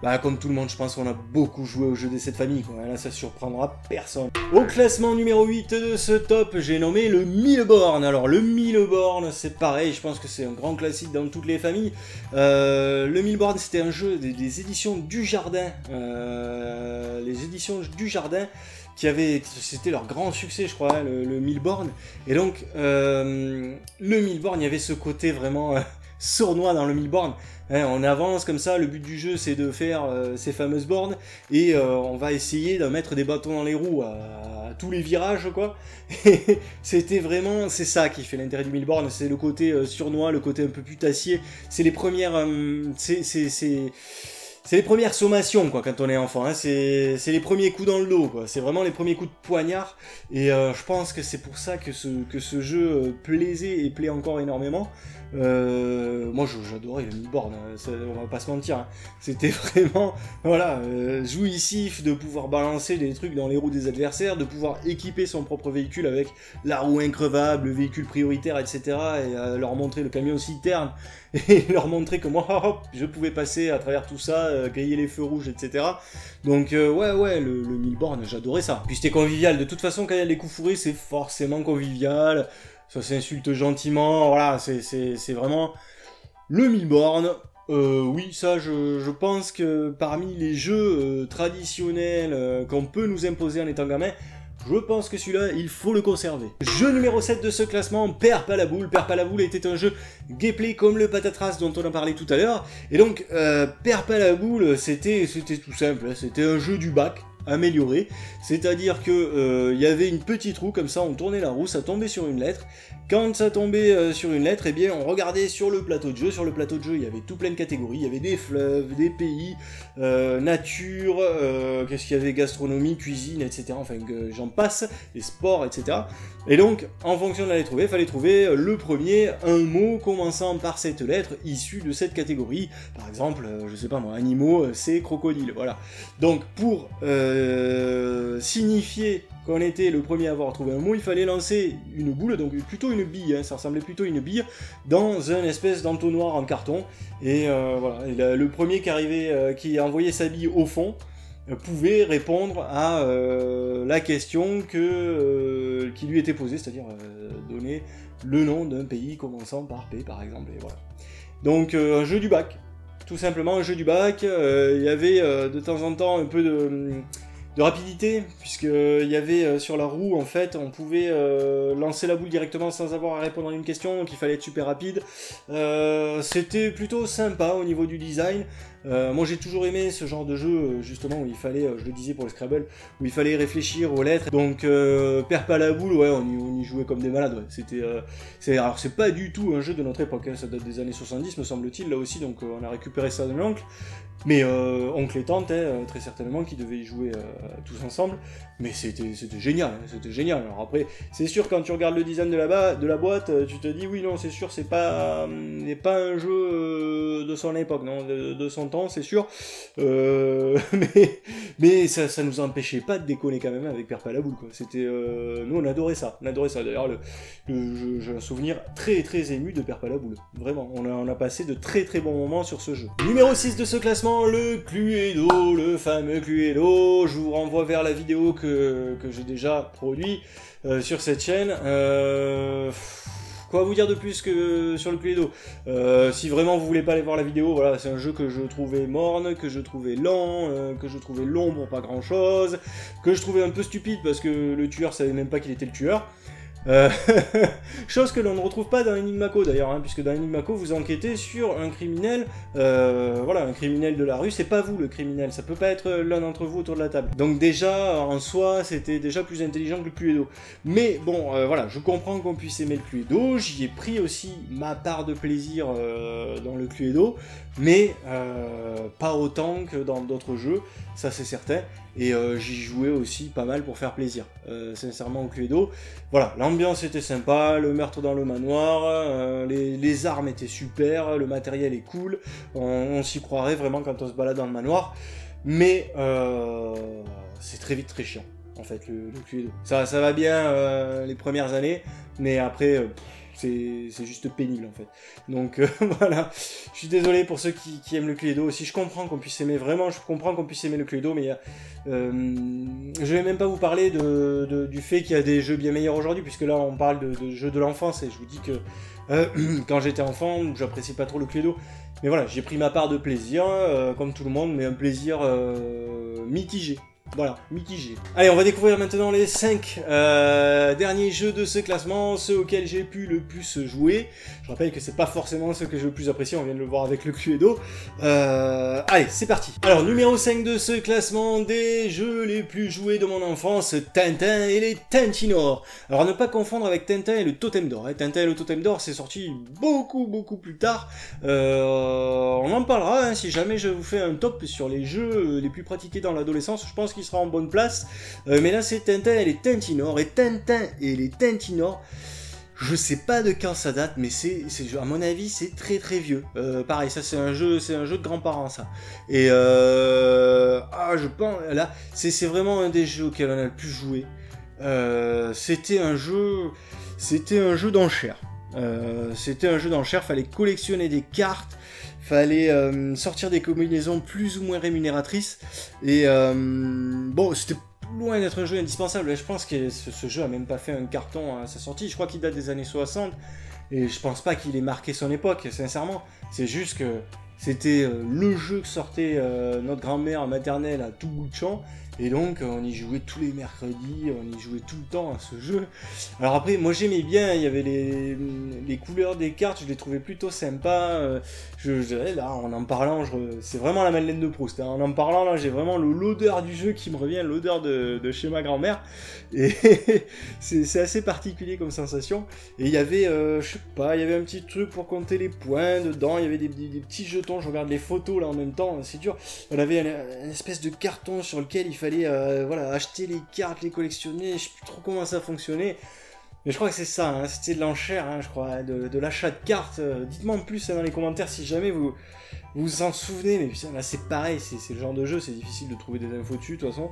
Bah, comme tout le monde, je pense qu'on a beaucoup joué au jeu des 7 familles, quoi. Là, ça surprendra personne. Au classement numéro 8 de ce top, j'ai nommé le Mille-Bornes. Alors, le Mille-Bornes, c'est pareil, je pense que c'est un grand classique dans toutes les familles. Le Mille-Bornes, c'était un jeu des éditions du Jardin. Les éditions du Jardin, c'était leur grand succès, je crois, hein, le Mille-Bornes. Et donc, le Mille-Bornes, il y avait ce côté vraiment sournois dans le Mille-Bornes. Hein, on avance comme ça, le but du jeu c'est de faire ces fameuses bornes, et on va essayer de mettre des bâtons dans les roues à tous les virages, quoi. C'était vraiment, c'est ça qui fait l'intérêt du Mille-Bornes, c'est le côté surnois, le côté un peu putassier. C'est les premières... C'est les premières sommations, quoi, quand on est enfant, hein. C'est les premiers coups dans le dos, quoi. C'est vraiment les premiers coups de poignard, et je pense que c'est pour ça que ce jeu plaisait et plaît encore énormément. Moi j'adorais le Mille-Bornes, on va pas se mentir, hein. C'était vraiment, voilà, jouissif de pouvoir balancer des trucs dans les roues des adversaires, de pouvoir équiper son propre véhicule avec la roue increvable, le véhicule prioritaire, etc. et leur montrer le camion citerne, et leur montrer que moi, hop, je pouvais passer à travers tout ça, griller les feux rouges, etc. Donc ouais, le Mille-Bornes, j'adorais ça. Puis c'était convivial, de toute façon quand il y a les coups fourrés, c'est forcément convivial. ça s'insulte gentiment, voilà, c'est vraiment le 1000 bornes. Oui, ça, je pense que parmi les jeux traditionnels qu'on peut nous imposer en étant gamin, je pense que celui-là, il faut le conserver. Jeu numéro 7 de ce classement, Perds pas la boule. Perds pas la boule était un jeu gameplay comme le Patatras dont on a parlé tout à l'heure. Et donc, Perds pas la boule, c'était tout simple, hein. C'était un jeu du bac amélioré. C'est-à-dire que y avait une petite roue, comme ça on tournait la roue, ça tombait sur une lettre. Quand ça tombait sur une lettre, eh bien on regardait sur le plateau de jeu. Sur le plateau de jeu, il y avait tout plein de catégories. Il y avait des fleuves, des pays, nature, qu'est-ce qu'il y avait, gastronomie, cuisine, etc. Enfin, j'en passe, les sports, etc. Et donc, en fonction de la lettre V, il fallait trouver le premier, un mot commençant par cette lettre, issu de cette catégorie. Par exemple, je sais pas moi, animaux, c'est crocodile, voilà. Donc, pour signifier qu'on était le premier à avoir trouvé un mot, il fallait lancer une boule, donc plutôt une bille, hein, ça ressemblait plutôt à une bille, dans un espèce d'entonnoir en carton, et voilà, et le premier qui arrivait, qui envoyait sa bille au fond, pouvait répondre à la question qui lui était posée, c'est-à-dire donner le nom d'un pays commençant par P, par exemple, et voilà. Donc un jeu du bac, tout simplement un jeu du bac. Il y avait de temps en temps un peu de rapidité, puisqu'il y avait sur la roue, en fait, on pouvait lancer la boule directement sans avoir à répondre à une question, donc il fallait être super rapide. C'était plutôt sympa au niveau du design. Moi j'ai toujours aimé ce genre de jeu, justement, où il fallait, je le disais pour le Scrabble, où il fallait réfléchir aux lettres. Donc Perds pas la boule, ouais, on y jouait comme des malades, ouais. C'était, alors c'est pas du tout un jeu de notre époque, hein, ça date des années 70 me semble-t-il, là aussi, donc on a récupéré ça de mon oncle. Mais oncle et tante, hein, très certainement, qui devaient y jouer tous ensemble. Mais c'était génial, hein, c'était génial. Alors après, c'est sûr, quand tu regardes le design de la boîte, tu te dis, oui, non, c'est sûr, c'est pas un jeu de son époque, non, de son temps, c'est sûr. Mais ça nous empêchait pas de déconner quand même avec Perds pas la boule, quoi. C'était, nous, on adorait ça. D'ailleurs, j'ai un souvenir très très ému de Perds pas la boule. Vraiment, on a passé de très très bons moments sur ce jeu. Numéro 6 de ce classement, le Cluedo, le fameux Cluedo. Je vous renvoie vers la vidéo que j'ai déjà produit sur cette chaîne. Quoi vous dire de plus que sur le Cluedo? Si vraiment vous voulez pas aller voir la vidéo, voilà, c'est un jeu que je trouvais morne, que je trouvais lent, que je trouvais long pour pas grand chose, que je trouvais un peu stupide parce que le tueur savait même pas qu'il était le tueur. Chose que l'on ne retrouve pas dans Enigmaco d'ailleurs, hein, puisque dans Enigmaco vous enquêtez sur un criminel, voilà, un criminel de la rue, c'est pas vous le criminel, ça peut pas être l'un d'entre vous autour de la table. Donc déjà, en soi, c'était déjà plus intelligent que le Cluedo. Mais bon, voilà, je comprends qu'on puisse aimer le Cluedo, j'y ai pris aussi ma part de plaisir dans le Cluedo, mais pas autant que dans d'autres jeux, ça c'est certain. Et j'y jouais aussi pas mal pour faire plaisir, sincèrement, au Cluedo. Voilà, l'ambiance était sympa, le meurtre dans le manoir, les armes étaient super, le matériel est cool, on s'y croirait vraiment quand on se balade dans le manoir, mais c'est très vite très chiant, en fait, le Cluedo. Ça va bien les premières années, mais après... c'est juste pénible en fait. Donc voilà, je suis désolé pour ceux qui aiment le Cluedo aussi. Je comprends qu'on puisse aimer, vraiment, je comprends qu'on puisse aimer le Cluedo, mais je vais même pas vous parler du fait qu'il y a des jeux bien meilleurs aujourd'hui, puisque là on parle de jeux de l'enfance, et je vous dis que quand j'étais enfant, j'appréciais pas trop le Cluedo. Mais voilà, j'ai pris ma part de plaisir, comme tout le monde, mais un plaisir mitigé. Voilà, mitigé. Allez, on va découvrir maintenant les 5 derniers jeux de ce classement, ceux auxquels j'ai pu le plus jouer. Je rappelle que c'est pas forcément ceux que j'ai le plus apprécié, on vient de le voir avec le Cluedo. Allez, c'est parti. Alors, numéro 5 de ce classement, des jeux les plus joués de mon enfance, Tintin et les Tintinors. Alors, ne pas confondre avec Tintin et le Totem d'Or. Tintin et le Totem d'Or, c'est sorti beaucoup plus tard. On en parlera, hein, si jamais je vous fais un top sur les jeux les plus pratiqués dans l'adolescence, je pense qu'il sera en bonne place, mais là c'est Tintin et les Tintinors, et Tintin et les Tintinors, je sais pas de quand ça date, mais c'est à mon avis c'est très vieux. Pareil, ça c'est un jeu de grands-parents ça. Et je pense là c'est vraiment un des jeux auxquels on a le plus joué. C'était un jeu d'enchères. Fallait collectionner des cartes. Fallait sortir des combinaisons plus ou moins rémunératrices, et bon, c'était loin d'être un jeu indispensable. Je pense que ce jeu a même pas fait un carton à sa sortie. Je crois qu'il date des années 60. Et je pense pas qu'il ait marqué son époque, sincèrement. C'est juste que c'était le jeu que sortait notre grand-mère maternelle à tout bout de champ. Et donc on y jouait tous les mercredis, on y jouait tout le temps à ce jeu. Alors après, moi j'aimais bien, il y avait les couleurs des cartes, je les trouvais plutôt sympas. Là, en parlant, c'est vraiment la Madeleine de Proust. Hein. En parlant, là, j'ai vraiment l'odeur du jeu qui me revient, l'odeur de chez ma grand-mère. Et c'est assez particulier comme sensation. Et il y avait, je sais pas, il y avait un petit truc pour compter les points dedans, il y avait des petits jetons, je regarde les photos là en même temps, c'est dur. On avait une espèce de carton sur lequel il fallait voilà, acheter les cartes, les collectionner, je sais plus trop comment ça fonctionnait. Mais je crois que c'est ça, hein, c'était de l'enchère, hein, je crois, de l'achat de cartes. Dites-moi en plus dans les commentaires si jamais vous vous en souvenez, mais putain, là c'est pareil, c'est le genre de jeu, c'est difficile de trouver des infos dessus de toute façon.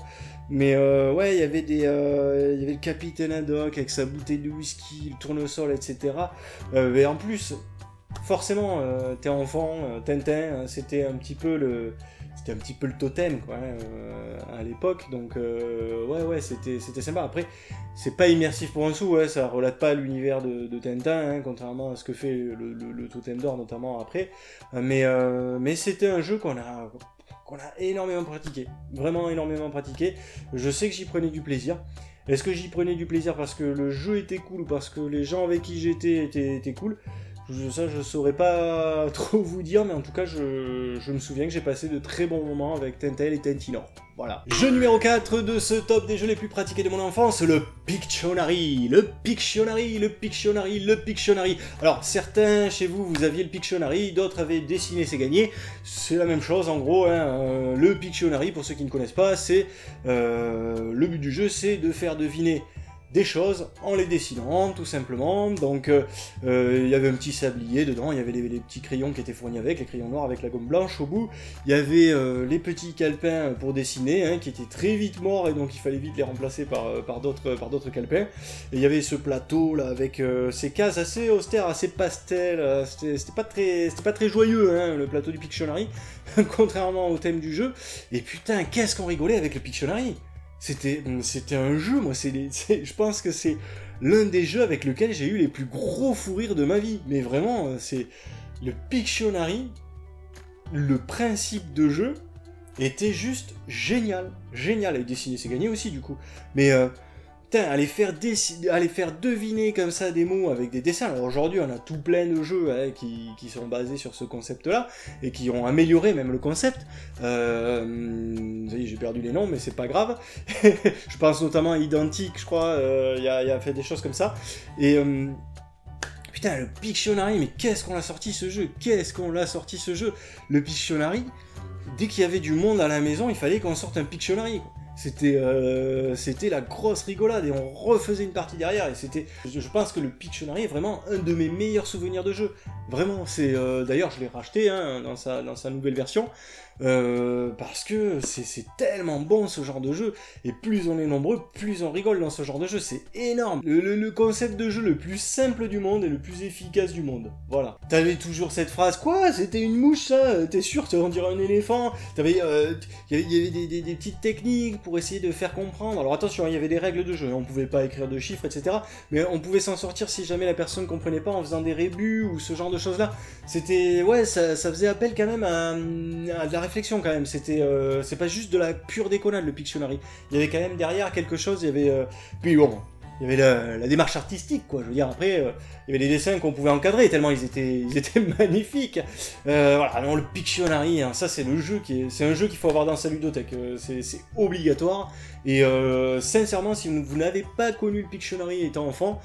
Mais ouais, il y avait il y avait le Capitaine Haddock avec sa bouteille de whisky, le tournesol, etc. Mais en plus, forcément, t'es enfant, Tintin, c'était un petit peu le totem quoi, à l'époque, donc ouais, c'était sympa. Après, c'est pas immersif pour un sou, ouais, ça relate pas l'univers de Tintin, hein, contrairement à ce que fait le Totem d'Or notamment après, mais c'était un jeu qu'on a énormément pratiqué, vraiment énormément pratiqué. Je sais que j'y prenais du plaisir. Est-ce que j'y prenais du plaisir parce que le jeu était cool ou parce que les gens avec qui j'étais étaient cool? Ça, je saurais pas trop vous dire, mais en tout cas, je me souviens que j'ai passé de très bons moments avec Tintin et Tintinor. Voilà. Jeu numéro 4 de ce top des jeux les plus pratiqués de mon enfance, le Pictionary. Le Pictionary, le Pictionary, le Pictionary. Alors, certains chez vous, vous aviez le Pictionary, d'autres avaient Dessiner c'est gagné. C'est la même chose, en gros. Hein, le Pictionary, pour ceux qui ne connaissent pas, c'est... le but du jeu, c'est de faire deviner des choses en les dessinant tout simplement. Donc il y avait un petit sablier dedans, il y avait les petits crayons qui étaient fournis avec, les crayons noirs avec la gomme blanche au bout, il y avait les petits calepins pour dessiner hein, qui étaient très vite morts et donc il fallait vite les remplacer par d'autres calepins, et il y avait ce plateau là avec ces cases assez austères, assez pastel, c'était pas très joyeux hein, le plateau du Pictionary contrairement au thème du jeu. Et putain, qu'est-ce qu'on rigolait avec le Pictionary. C'était un jeu, moi, je pense que c'est l'un des jeux avec lequel j'ai eu les plus gros fous rires de ma vie. Mais vraiment, c'est le Pictionary, le principe de jeu était juste génial. Génial, et dessiner c'est gagné aussi du coup. Mais putain, aller faire deviner comme ça des mots avec des dessins. Alors aujourd'hui, on a tout plein de jeux hein, qui sont basés sur ce concept-là et qui ont amélioré même le concept. J'ai perdu les noms, mais c'est pas grave. Je pense notamment à Identique, je crois. Il a fait des choses comme ça. Et putain, le Pictionary, mais qu'est-ce qu'on l'a sorti ce jeu? Qu'est-ce qu'on l'a sorti ce jeu? Le Pictionary, dès qu'il y avait du monde à la maison, il fallait qu'on sorte un Pictionary, quoi. C'était la grosse rigolade et on refaisait une partie derrière et c'était... Je pense que le Pictionary est vraiment un de mes meilleurs souvenirs de jeu. Vraiment, c'est... D'ailleurs, je l'ai racheté hein, dans sa nouvelle version. Parce que c'est tellement bon ce genre de jeu, et plus on est nombreux, plus on rigole dans ce genre de jeu, c'est énorme. Le concept de jeu le plus simple du monde et le plus efficace du monde, voilà. T'avais toujours cette phrase, quoi, c'était une mouche ça, t'es sûr, on dirait un éléphant. Il y avait des petites techniques pour essayer de faire comprendre. Alors attention, il y avait des règles de jeu, on pouvait pas écrire de chiffres, etc. Mais on pouvait s'en sortir si jamais la personne comprenait pas en faisant des rébus ou ce genre de choses là. C'était, ouais, ça faisait appel quand même à de la réflexion quand même, c'est pas juste de la pure déconnade le Pictionary, il y avait quand même derrière quelque chose, il y avait, puis bon, il y avait la démarche artistique quoi, je veux dire, après, il y avait des dessins qu'on pouvait encadrer, tellement ils étaient magnifiques, voilà, non, le Pictionary, hein, ça c'est un jeu qu'il faut avoir dans sa ludothèque, c'est obligatoire, et sincèrement, si vous n'avez pas connu le Pictionary étant enfant,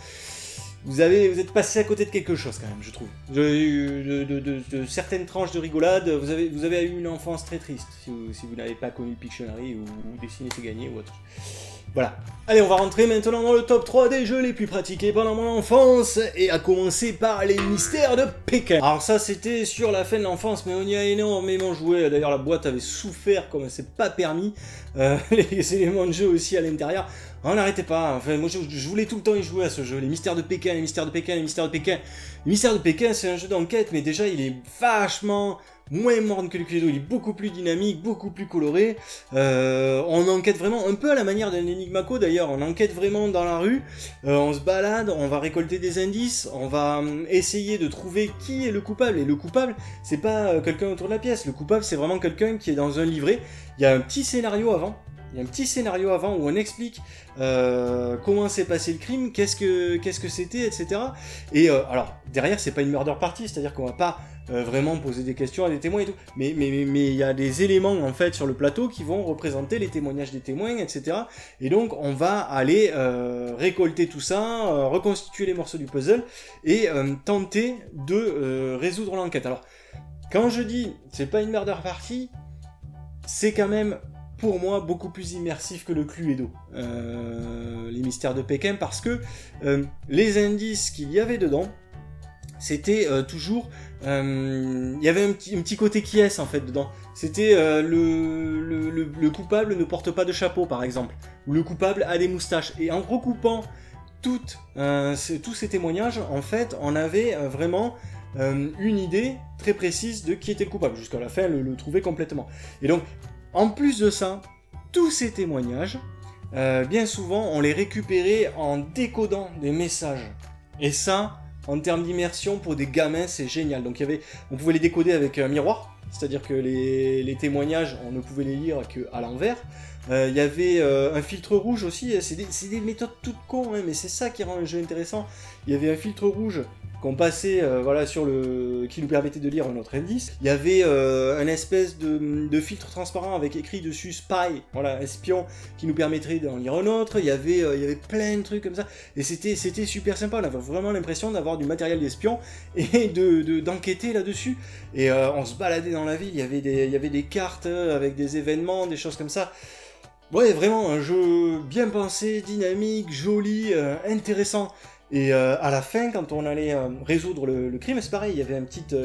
vous êtes passé à côté de quelque chose quand même, je trouve. De certaines tranches de rigolade, vous avez eu une enfance très triste si vous n'avez pas connu le Pictionary ou Dessiner c'est gagné ou autre. Voilà. Allez, on va rentrer maintenant dans le top 3 des jeux les plus pratiqués pendant mon enfance, et à commencer par les mystères de Pékin. Alors ça, c'était sur la fin de l'enfance, mais on y a énormément joué. D'ailleurs, la boîte avait souffert comme c'est pas permis. Les éléments de jeu aussi à l'intérieur. On n'arrêtait pas, enfin moi je voulais tout le temps y jouer à ce jeu, les mystères de Pékin, les mystères de Pékin, les mystères de Pékin. Les mystères de Pékin c'est un jeu d'enquête, mais déjà il est vachement moins morne que le Cluedo, il est beaucoup plus dynamique, beaucoup plus coloré. On enquête vraiment un peu à la manière d'un Enigmaco d'ailleurs, on enquête vraiment dans la rue, on se balade, on va récolter des indices, on va essayer de trouver qui est le coupable. Et le coupable, c'est pas quelqu'un autour de la pièce, le coupable c'est vraiment quelqu'un qui est dans un livret. Il y a un petit scénario avant. Il y a un petit scénario avant où on explique comment s'est passé le crime, qu'est-ce que c'était, etc. Et alors, derrière, c'est pas une murder party, c'est-à-dire qu'on va pas vraiment poser des questions à des témoins et tout. Mais il y a des éléments, en fait, sur le plateau qui vont représenter les témoignages des témoins, etc. Et donc, on va aller récolter tout ça, reconstituer les morceaux du puzzle et tenter de résoudre l'enquête. Alors, quand je dis c'est pas une murder party, c'est quand même pour moi beaucoup plus immersif que le Cluedo, les mystères de Pékin, parce que les indices qu'il y avait dedans, c'était toujours... il y avait un petit côté qui est en fait dedans. C'était le coupable ne porte pas de chapeau par exemple, ou le coupable a des moustaches. Et en recoupant tous ces témoignages, en fait, on avait vraiment une idée très précise de qui était le coupable, jusqu'à la fin le trouver complètement. Et donc, en plus de ça, tous ces témoignages, bien souvent, on les récupérait en décodant des messages. Et ça, en termes d'immersion, pour des gamins, c'est génial. Donc on pouvait les décoder avec un miroir, c'est-à-dire que les témoignages, on ne pouvait les lire qu'à l'envers. Il y avait un filtre rouge aussi, c'est des méthodes toutes cons, hein, mais c'est ça qui rend le jeu intéressant. Il y avait un filtre rouge qu'on passait voilà, qui nous permettait de lire un autre indice. Il y avait un espèce de filtre transparent avec écrit dessus Spy, voilà, espion, qui nous permettrait d'en lire un autre. Il y avait plein de trucs comme ça, et c'était super sympa. On avait vraiment l'impression d'avoir du matériel d'espion et d'enquêter là-dessus. Et on se baladait dans la ville, il y avait des cartes avec des événements, des choses comme ça. Ouais, vraiment un jeu bien pensé, dynamique, joli, intéressant. Et à la fin, quand on allait résoudre le crime, c'est pareil, il y avait une petite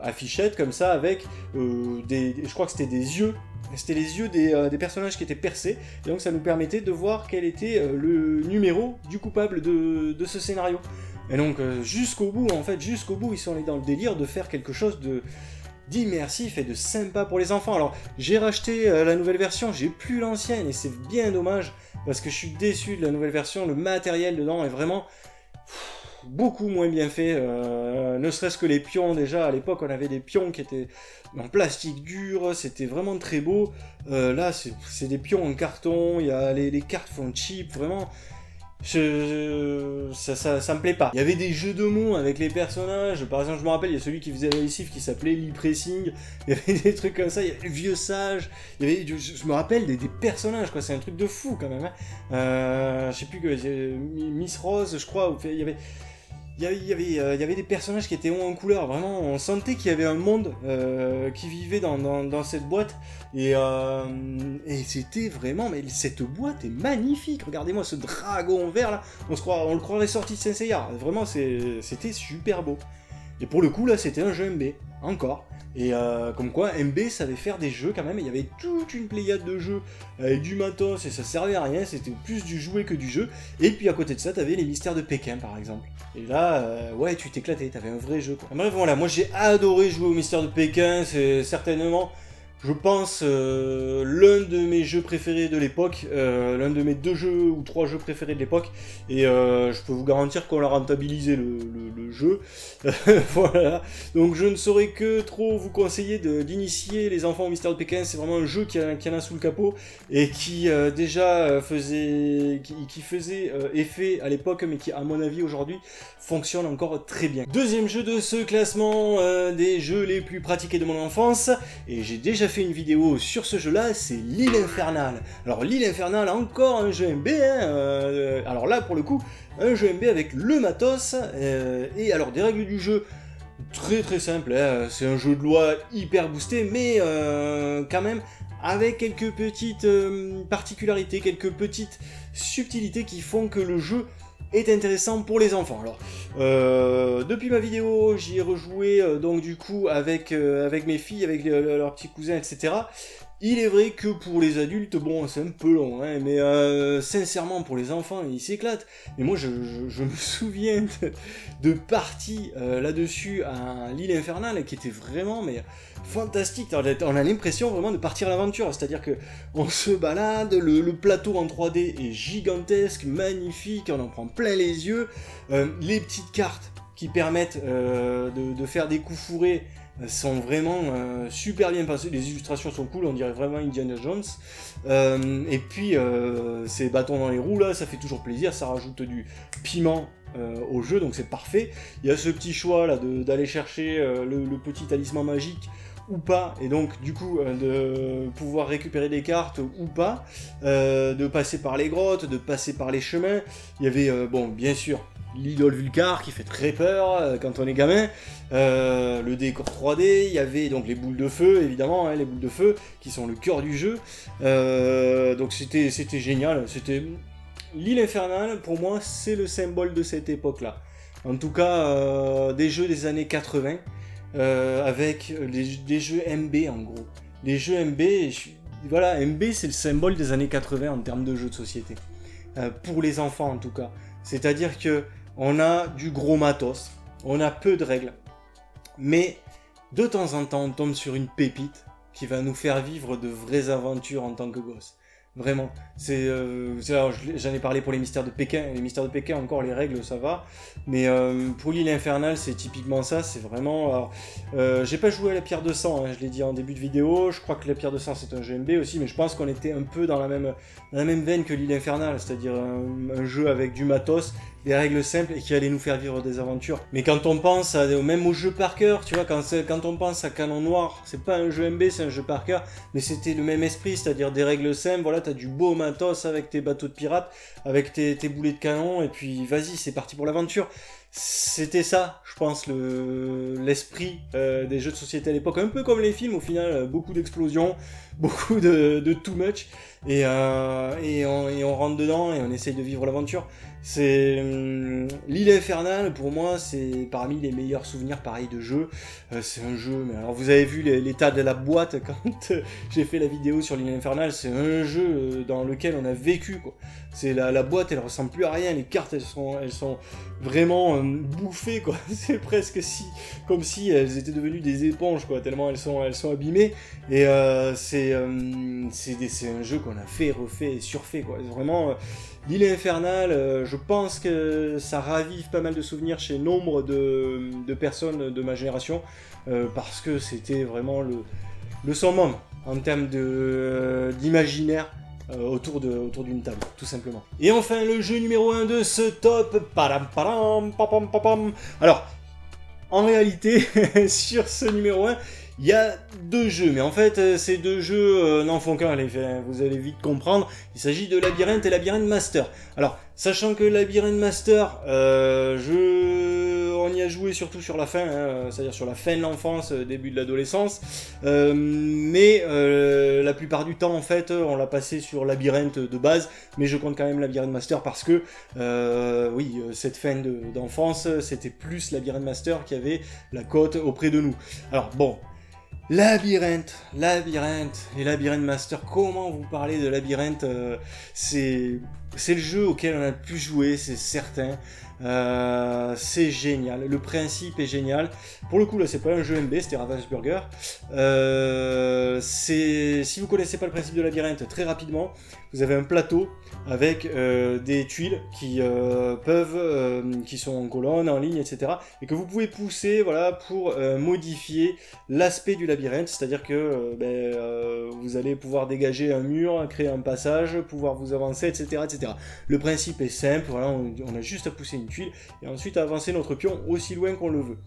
affichette comme ça avec je crois que c'était des yeux. C'était les yeux des personnages qui étaient percés, et donc ça nous permettait de voir quel était le numéro du coupable de ce scénario. Et donc jusqu'au bout, en fait, ils sont allés dans le délire de faire quelque chose d'immersif et de sympa pour les enfants. Alors j'ai racheté la nouvelle version, j'ai plus l'ancienne, et c'est bien dommage, parce que je suis déçu de la nouvelle version. Le matériel dedans est vraiment beaucoup moins bien fait, ne serait-ce que les pions. Déjà à l'époque on avait des pions qui étaient en plastique dur, c'était vraiment très beau. Là c'est des pions en carton, il y a les cartes font cheap, vraiment. Ça me plaît pas. Il y avait des jeux de mots avec les personnages. Par exemple, je me rappelle, il y a celui qui faisait récif qui s'appelait Lee Pressing. Il y avait des trucs comme ça. Il y avait le vieux sage. Je me rappelle des personnages, quoi. C'est un truc de fou quand même. Hein. Je sais plus que Miss Rose, je crois. Il y avait des personnages qui étaient en couleur, vraiment, on sentait qu'il y avait un monde qui vivait dans cette boîte, et c'était vraiment, mais cette boîte est magnifique, regardez-moi ce dragon vert là, on le croirait sorti de Saint Seiya, vraiment c'était super beau. Et pour le coup là c'était un jeu MB, encore. Et comme quoi MB savait faire des jeux quand même, il y avait toute une pléiade de jeux avec du matos et ça servait à rien, c'était plus du jouet que du jeu. Et puis à côté de ça t'avais les mystères de Pékin par exemple. Et là, ouais, tu t'éclatais, t'avais un vrai jeu quoi. Bref voilà, moi j'ai adoré jouer aux mystères de Pékin, c'est certainement, je pense, l'un de mes jeux préférés de l'époque, l'un de mes 2 jeux ou 3 jeux préférés de l'époque, et je peux vous garantir qu'on l'a rentabilisé le jeu. Voilà, donc je ne saurais que trop vous conseiller d'initier les enfants au mystère de Pékin. C'est vraiment un jeu qui en a sous le capot, et qui déjà faisait effet à l'époque, mais qui à mon avis aujourd'hui fonctionne encore très bien. Deuxième jeu de ce classement des jeux les plus pratiqués de mon enfance, et j'ai déjà fait une vidéo sur ce jeu-là, c'est l'Île Infernale. Alors l'Île Infernale, encore un jeu MB, hein, alors là pour le coup, un jeu MB avec le matos, et alors des règles du jeu très simples, hein, c'est un jeu de loi hyper boosté, mais quand même avec quelques petites particularités, quelques petites subtilités qui font que le jeu est intéressant pour les enfants. Alors, depuis ma vidéo, j'y ai rejoué donc du coup avec mes filles, avec leurs petits cousins, etc. Il est vrai que pour les adultes, bon, c'est un peu long, hein, mais sincèrement, pour les enfants, ils s'éclatent. Et moi, je me souviens de parties là-dessus à l'île infernale qui était vraiment, mais fantastique. On a l'impression vraiment de partir à l'aventure, c'est-à-dire que on se balade, le plateau en 3D est gigantesque, magnifique, on en prend plein les yeux. Les petites cartes qui permettent de faire des coups fourrés sont vraiment super bien pensés, les illustrations sont cool, on dirait vraiment Indiana Jones, et puis ces bâtons dans les roues là, ça fait toujours plaisir, ça rajoute du piment au jeu, donc c'est parfait. Il y a ce petit choix là d'aller chercher le petit talisman magique ou pas, et donc du coup de pouvoir récupérer des cartes ou pas, de passer par les grottes, de passer par les chemins. Il y avait, bon, bien sûr, l'idole Vulcar qui fait très peur quand on est gamin, le décor 3D, il y avait donc les boules de feu, évidemment, hein, les boules de feu qui sont le cœur du jeu, donc c'était génial, c'était... L'île infernale, pour moi, c'est le symbole de cette époque-là. En tout cas, des jeux des années 80, avec des jeux MB en gros. Les jeux MB, voilà, MB c'est le symbole des années 80 en termes de jeux de société. Pour les enfants en tout cas. C'est-à-dire que on a du gros matos, on a peu de règles, mais de temps en temps on tombe sur une pépite qui va nous faire vivre de vraies aventures en tant que gosse. Vraiment, j'en ai parlé pour les mystères de Pékin. Les mystères de Pékin, encore les règles, ça va. Mais pour l'île infernale, c'est typiquement ça. C'est vraiment... j'ai pas joué à la pierre de sang, hein, je l'ai dit en début de vidéo. Je crois que la pierre de sang, c'est un jeu MB aussi. Mais je pense qu'on était un peu dans la même veine que l'île infernale. C'est-à-dire un jeu avec du matos, des règles simples et qui allait nous faire vivre des aventures. Mais quand on pense même au jeu par cœur, tu vois, quand on pense à Canon Noir, c'est pas un jeu MB, c'est un jeu par cœur. Mais c'était le même esprit, c'est-à-dire des règles simples. Voilà, t'as du beau matos avec tes bateaux de pirates, avec tes boulets de canon, et puis vas-y, c'est parti pour l'aventure. C'était ça, je pense, l'esprit des jeux de société à l'époque. Un peu comme les films, au final, beaucoup d'explosions, beaucoup de too much, et on rentre dedans et on essaye de vivre l'aventure. C'est l'île infernale, pour moi, c'est parmi les meilleurs souvenirs pareil de jeu. C'est un jeu, mais alors vous avez vu l'état de la boîte quand j'ai fait la vidéo sur l'île infernale, c'est un jeu dans lequel on a vécu, quoi. C'est la boîte, elle ressemble plus à rien, les cartes elles sont vraiment bouffées, quoi. C'est presque comme si elles étaient devenues des éponges, quoi, tellement elles sont abîmées. Et c'est un jeu qu'on a fait, refait et surfait, quoi. Vraiment, l'île infernale, je pense que ça ravive pas mal de souvenirs chez nombre de personnes de ma génération, parce que c'était vraiment le summum en termes d'imaginaire. Autour d'une table, tout simplement. Et enfin, le jeu numéro 1 de ce top. Alors, en réalité, sur ce numéro 1, il y a deux jeux, mais en fait, ces deux jeux n'en font qu'un, vous allez vite comprendre. Il s'agit de Labyrinthe et Labyrinthe Master. Alors, sachant que Labyrinthe Master, on y a joué surtout sur la fin, hein, c'est-à-dire sur la fin de l'enfance, début de l'adolescence, mais la plupart du temps, en fait, on l'a passé sur Labyrinthe de base, mais je compte quand même Labyrinthe Master parce que, oui, cette fin d'enfance, c'était plus Labyrinthe Master qui avait la cote auprès de nous. Alors, bon... Labyrinthe et Labyrinthe Master, comment vous parlez de Labyrinthe, c'est le jeu auquel on a le plus joué, c'est certain. C'est génial, le principe est génial. Pour le coup là c'est pas un jeu MB, c'était Ravensburger. Si vous connaissez pas le principe de Labyrinthe, très rapidement, vous avez un plateau avec des tuiles qui qui sont en colonne, en ligne, etc. et que vous pouvez pousser, voilà, pour modifier l'aspect du labyrinthe, c'est-à-dire que vous allez pouvoir dégager un mur, créer un passage, pouvoir vous avancer, etc. etc. Le principe est simple, voilà, on a juste à pousser une tuile et ensuite à avancer notre pion aussi loin qu'on le veut.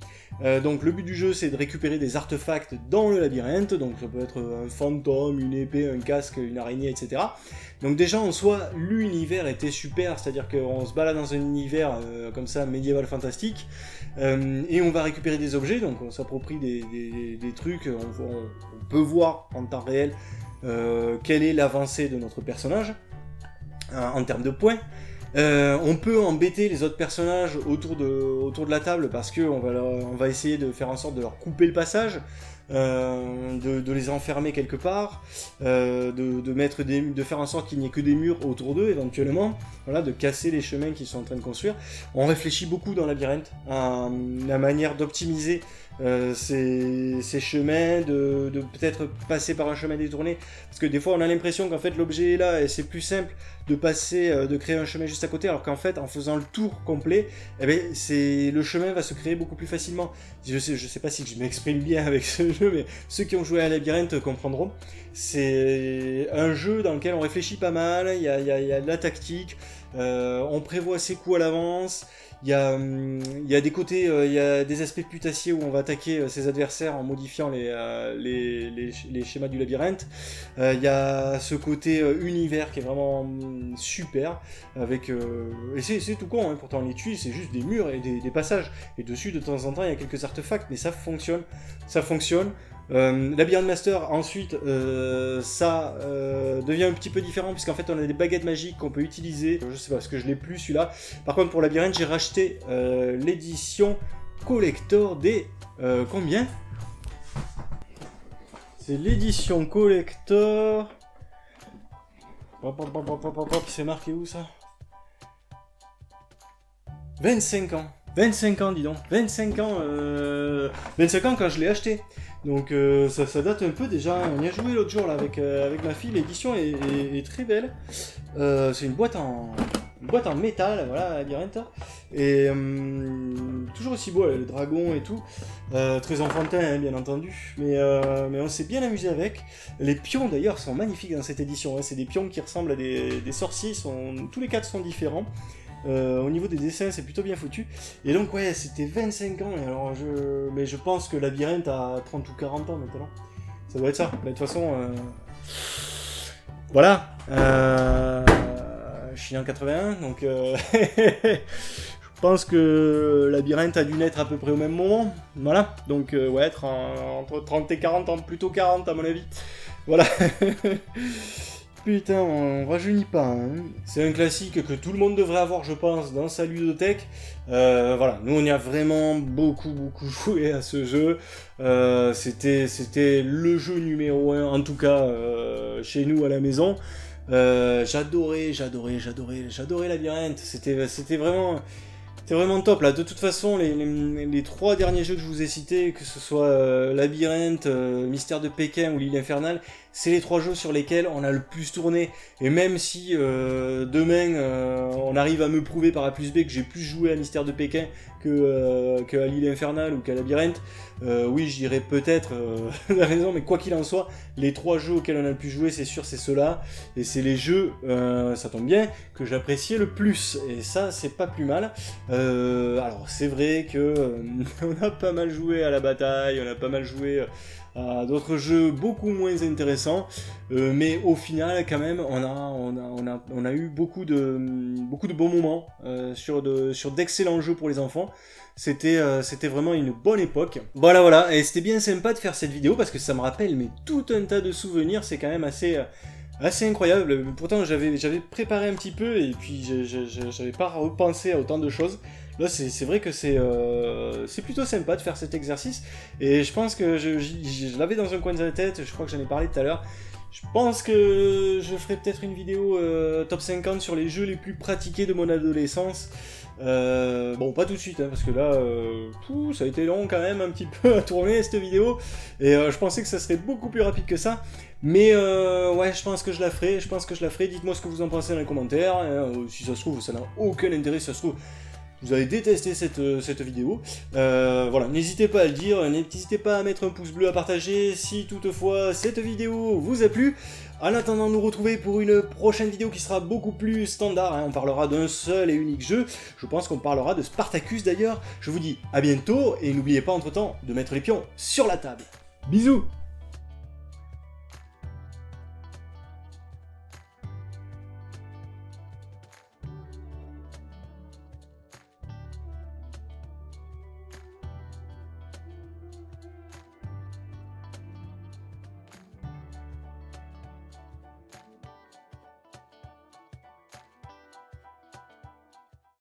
Donc le but du jeu c'est de récupérer des artefacts dans le labyrinthe, donc ça peut être un fantôme, une épée, un casque, une araignée, etc. Donc déjà en soi l'univers était super, c'est-à-dire qu'on se balade dans un univers comme ça médiéval fantastique, et on va récupérer des objets, donc on s'approprie des trucs, on peut voir en temps réel quelle est l'avancée de notre personnage en termes de points. On peut embêter les autres personnages autour de la table parce qu'on va essayer de faire en sorte de leur couper le passage. de les enfermer quelque part, de faire en sorte qu'il n'y ait que des murs autour d'eux éventuellement, voilà, de casser les chemins qu'ils sont en train de construire. On réfléchit beaucoup dans Labyrinthe à la manière d'optimiser ces chemins, de peut-être passer par un chemin détourné, parce que des fois on a l'impression qu'en fait l'objet est là et c'est plus simple de passer, de créer un chemin juste à côté, alors qu'en fait en faisant le tour complet, eh ben, le chemin va se créer beaucoup plus facilement. Je sais pas si je m'exprime bien avec ce jeu, mais ceux qui ont joué à Labyrinthe comprendront. C'est un jeu dans lequel on réfléchit pas mal, il y a de la tactique, on prévoit ses coups à l'avance. Il y a des côtés, il y a des aspects putassiers où on va attaquer ses adversaires en modifiant les schémas du labyrinthe. Il y a ce côté univers qui est vraiment super, avec et c'est tout con, hein, pourtant les tuiles c'est juste des murs et des passages, et dessus de temps en temps il y a quelques artefacts, mais ça fonctionne, ça fonctionne. Labyrinth Master, ensuite, ça devient un petit peu différent, puisqu'en fait on a des baguettes magiques qu'on peut utiliser. Je sais pas, parce que je l'ai plus celui-là. Par contre, pour Labyrinthe, j'ai racheté l'édition collector des... combien? C'est l'édition collector... C'est marqué où ça? 25 ans. 25 ans, dis donc. 25 ans, 25 ans quand je l'ai acheté. Donc ça date un peu déjà. On y a joué l'autre jour là avec ma fille. L'édition est très belle. C'est une boîte en métal, voilà, Labyrinthe. Et toujours aussi beau, le dragon et tout. Très enfantin, hein, bien entendu. Mais on s'est bien amusé avec. Les pions d'ailleurs sont magnifiques dans cette édition. Hein. C'est des pions qui ressemblent à des sorciers. Tous les 4 sont différents. Au niveau des dessins, c'est plutôt bien foutu. Et donc, ouais, c'était 25 ans. Et alors, mais je pense que Labyrinthe a 30 ou 40 ans maintenant. Ça doit être ça. Mais de toute façon, voilà. Je suis né en 81, donc je pense que Labyrinthe a dû naître à peu près au même moment. Voilà. Donc, ouais, entre 30 et 40 ans, plutôt 40 à mon avis. Voilà. Putain, on rajeunit pas, hein. C'est un classique que tout le monde devrait avoir, je pense, dans sa ludothèque. Voilà, nous on y a vraiment beaucoup joué à ce jeu. C'était le jeu numéro 1, en tout cas chez nous à la maison. J'adorais Labyrinthe. C'était vraiment top là. De toute façon, les 3 derniers jeux que je vous ai cités, que ce soit Labyrinthe, Mystère de Pékin ou l'île infernale, c'est les 3 jeux sur lesquels on a le plus tourné. Et même si demain on arrive à me prouver par A plus B que j'ai plus joué à Mystère de Pékin qu'à l'île infernale ou qu'à Labyrinthe, oui, je dirais peut-être la raison, mais quoi qu'il en soit, les 3 jeux auxquels on a le plus joué, c'est sûr, c'est ceux-là. Et c'est les jeux, ça tombe bien, que j'appréciais le plus. Et ça, c'est pas plus mal. Alors, c'est vrai que on a pas mal joué à la bataille, on a pas mal joué à d'autres jeux beaucoup moins intéressants, mais au final, quand même, on a eu beaucoup de bons moments sur d'excellents jeux pour les enfants. C'était vraiment une bonne époque. Voilà, et c'était bien sympa de faire cette vidéo parce que ça me rappelle mais tout un tas de souvenirs. C'est quand même assez incroyable. Pourtant, j'avais préparé un petit peu et puis j'avais pas repensé à autant de choses. Là, c'est vrai que c'est plutôt sympa de faire cet exercice. Et je pense que je l'avais dans un coin de la tête. Je crois que j'en ai parlé tout à l'heure. Je pense que je ferai peut-être une vidéo top 50 sur les jeux les plus pratiqués de mon adolescence. Bon, pas tout de suite, hein, parce que là, ça a été long quand même un petit peu à tourner cette vidéo, et je pensais que ça serait beaucoup plus rapide que ça, mais ouais, je pense que je la ferai, dites-moi ce que vous en pensez dans les commentaires, hein, si ça se trouve, ça n'a aucun intérêt, si ça se trouve, vous avez détesté cette vidéo. Voilà, n'hésitez pas à le dire, n'hésitez pas à mettre un pouce bleu, à partager si toutefois cette vidéo vous a plu. En attendant de nous retrouver pour une prochaine vidéo qui sera beaucoup plus standard, hein, on parlera d'un seul et unique jeu, je pense qu'on parlera de Spartacus d'ailleurs. Je vous dis à bientôt et n'oubliez pas entre temps de mettre les pions sur la table. Bisous!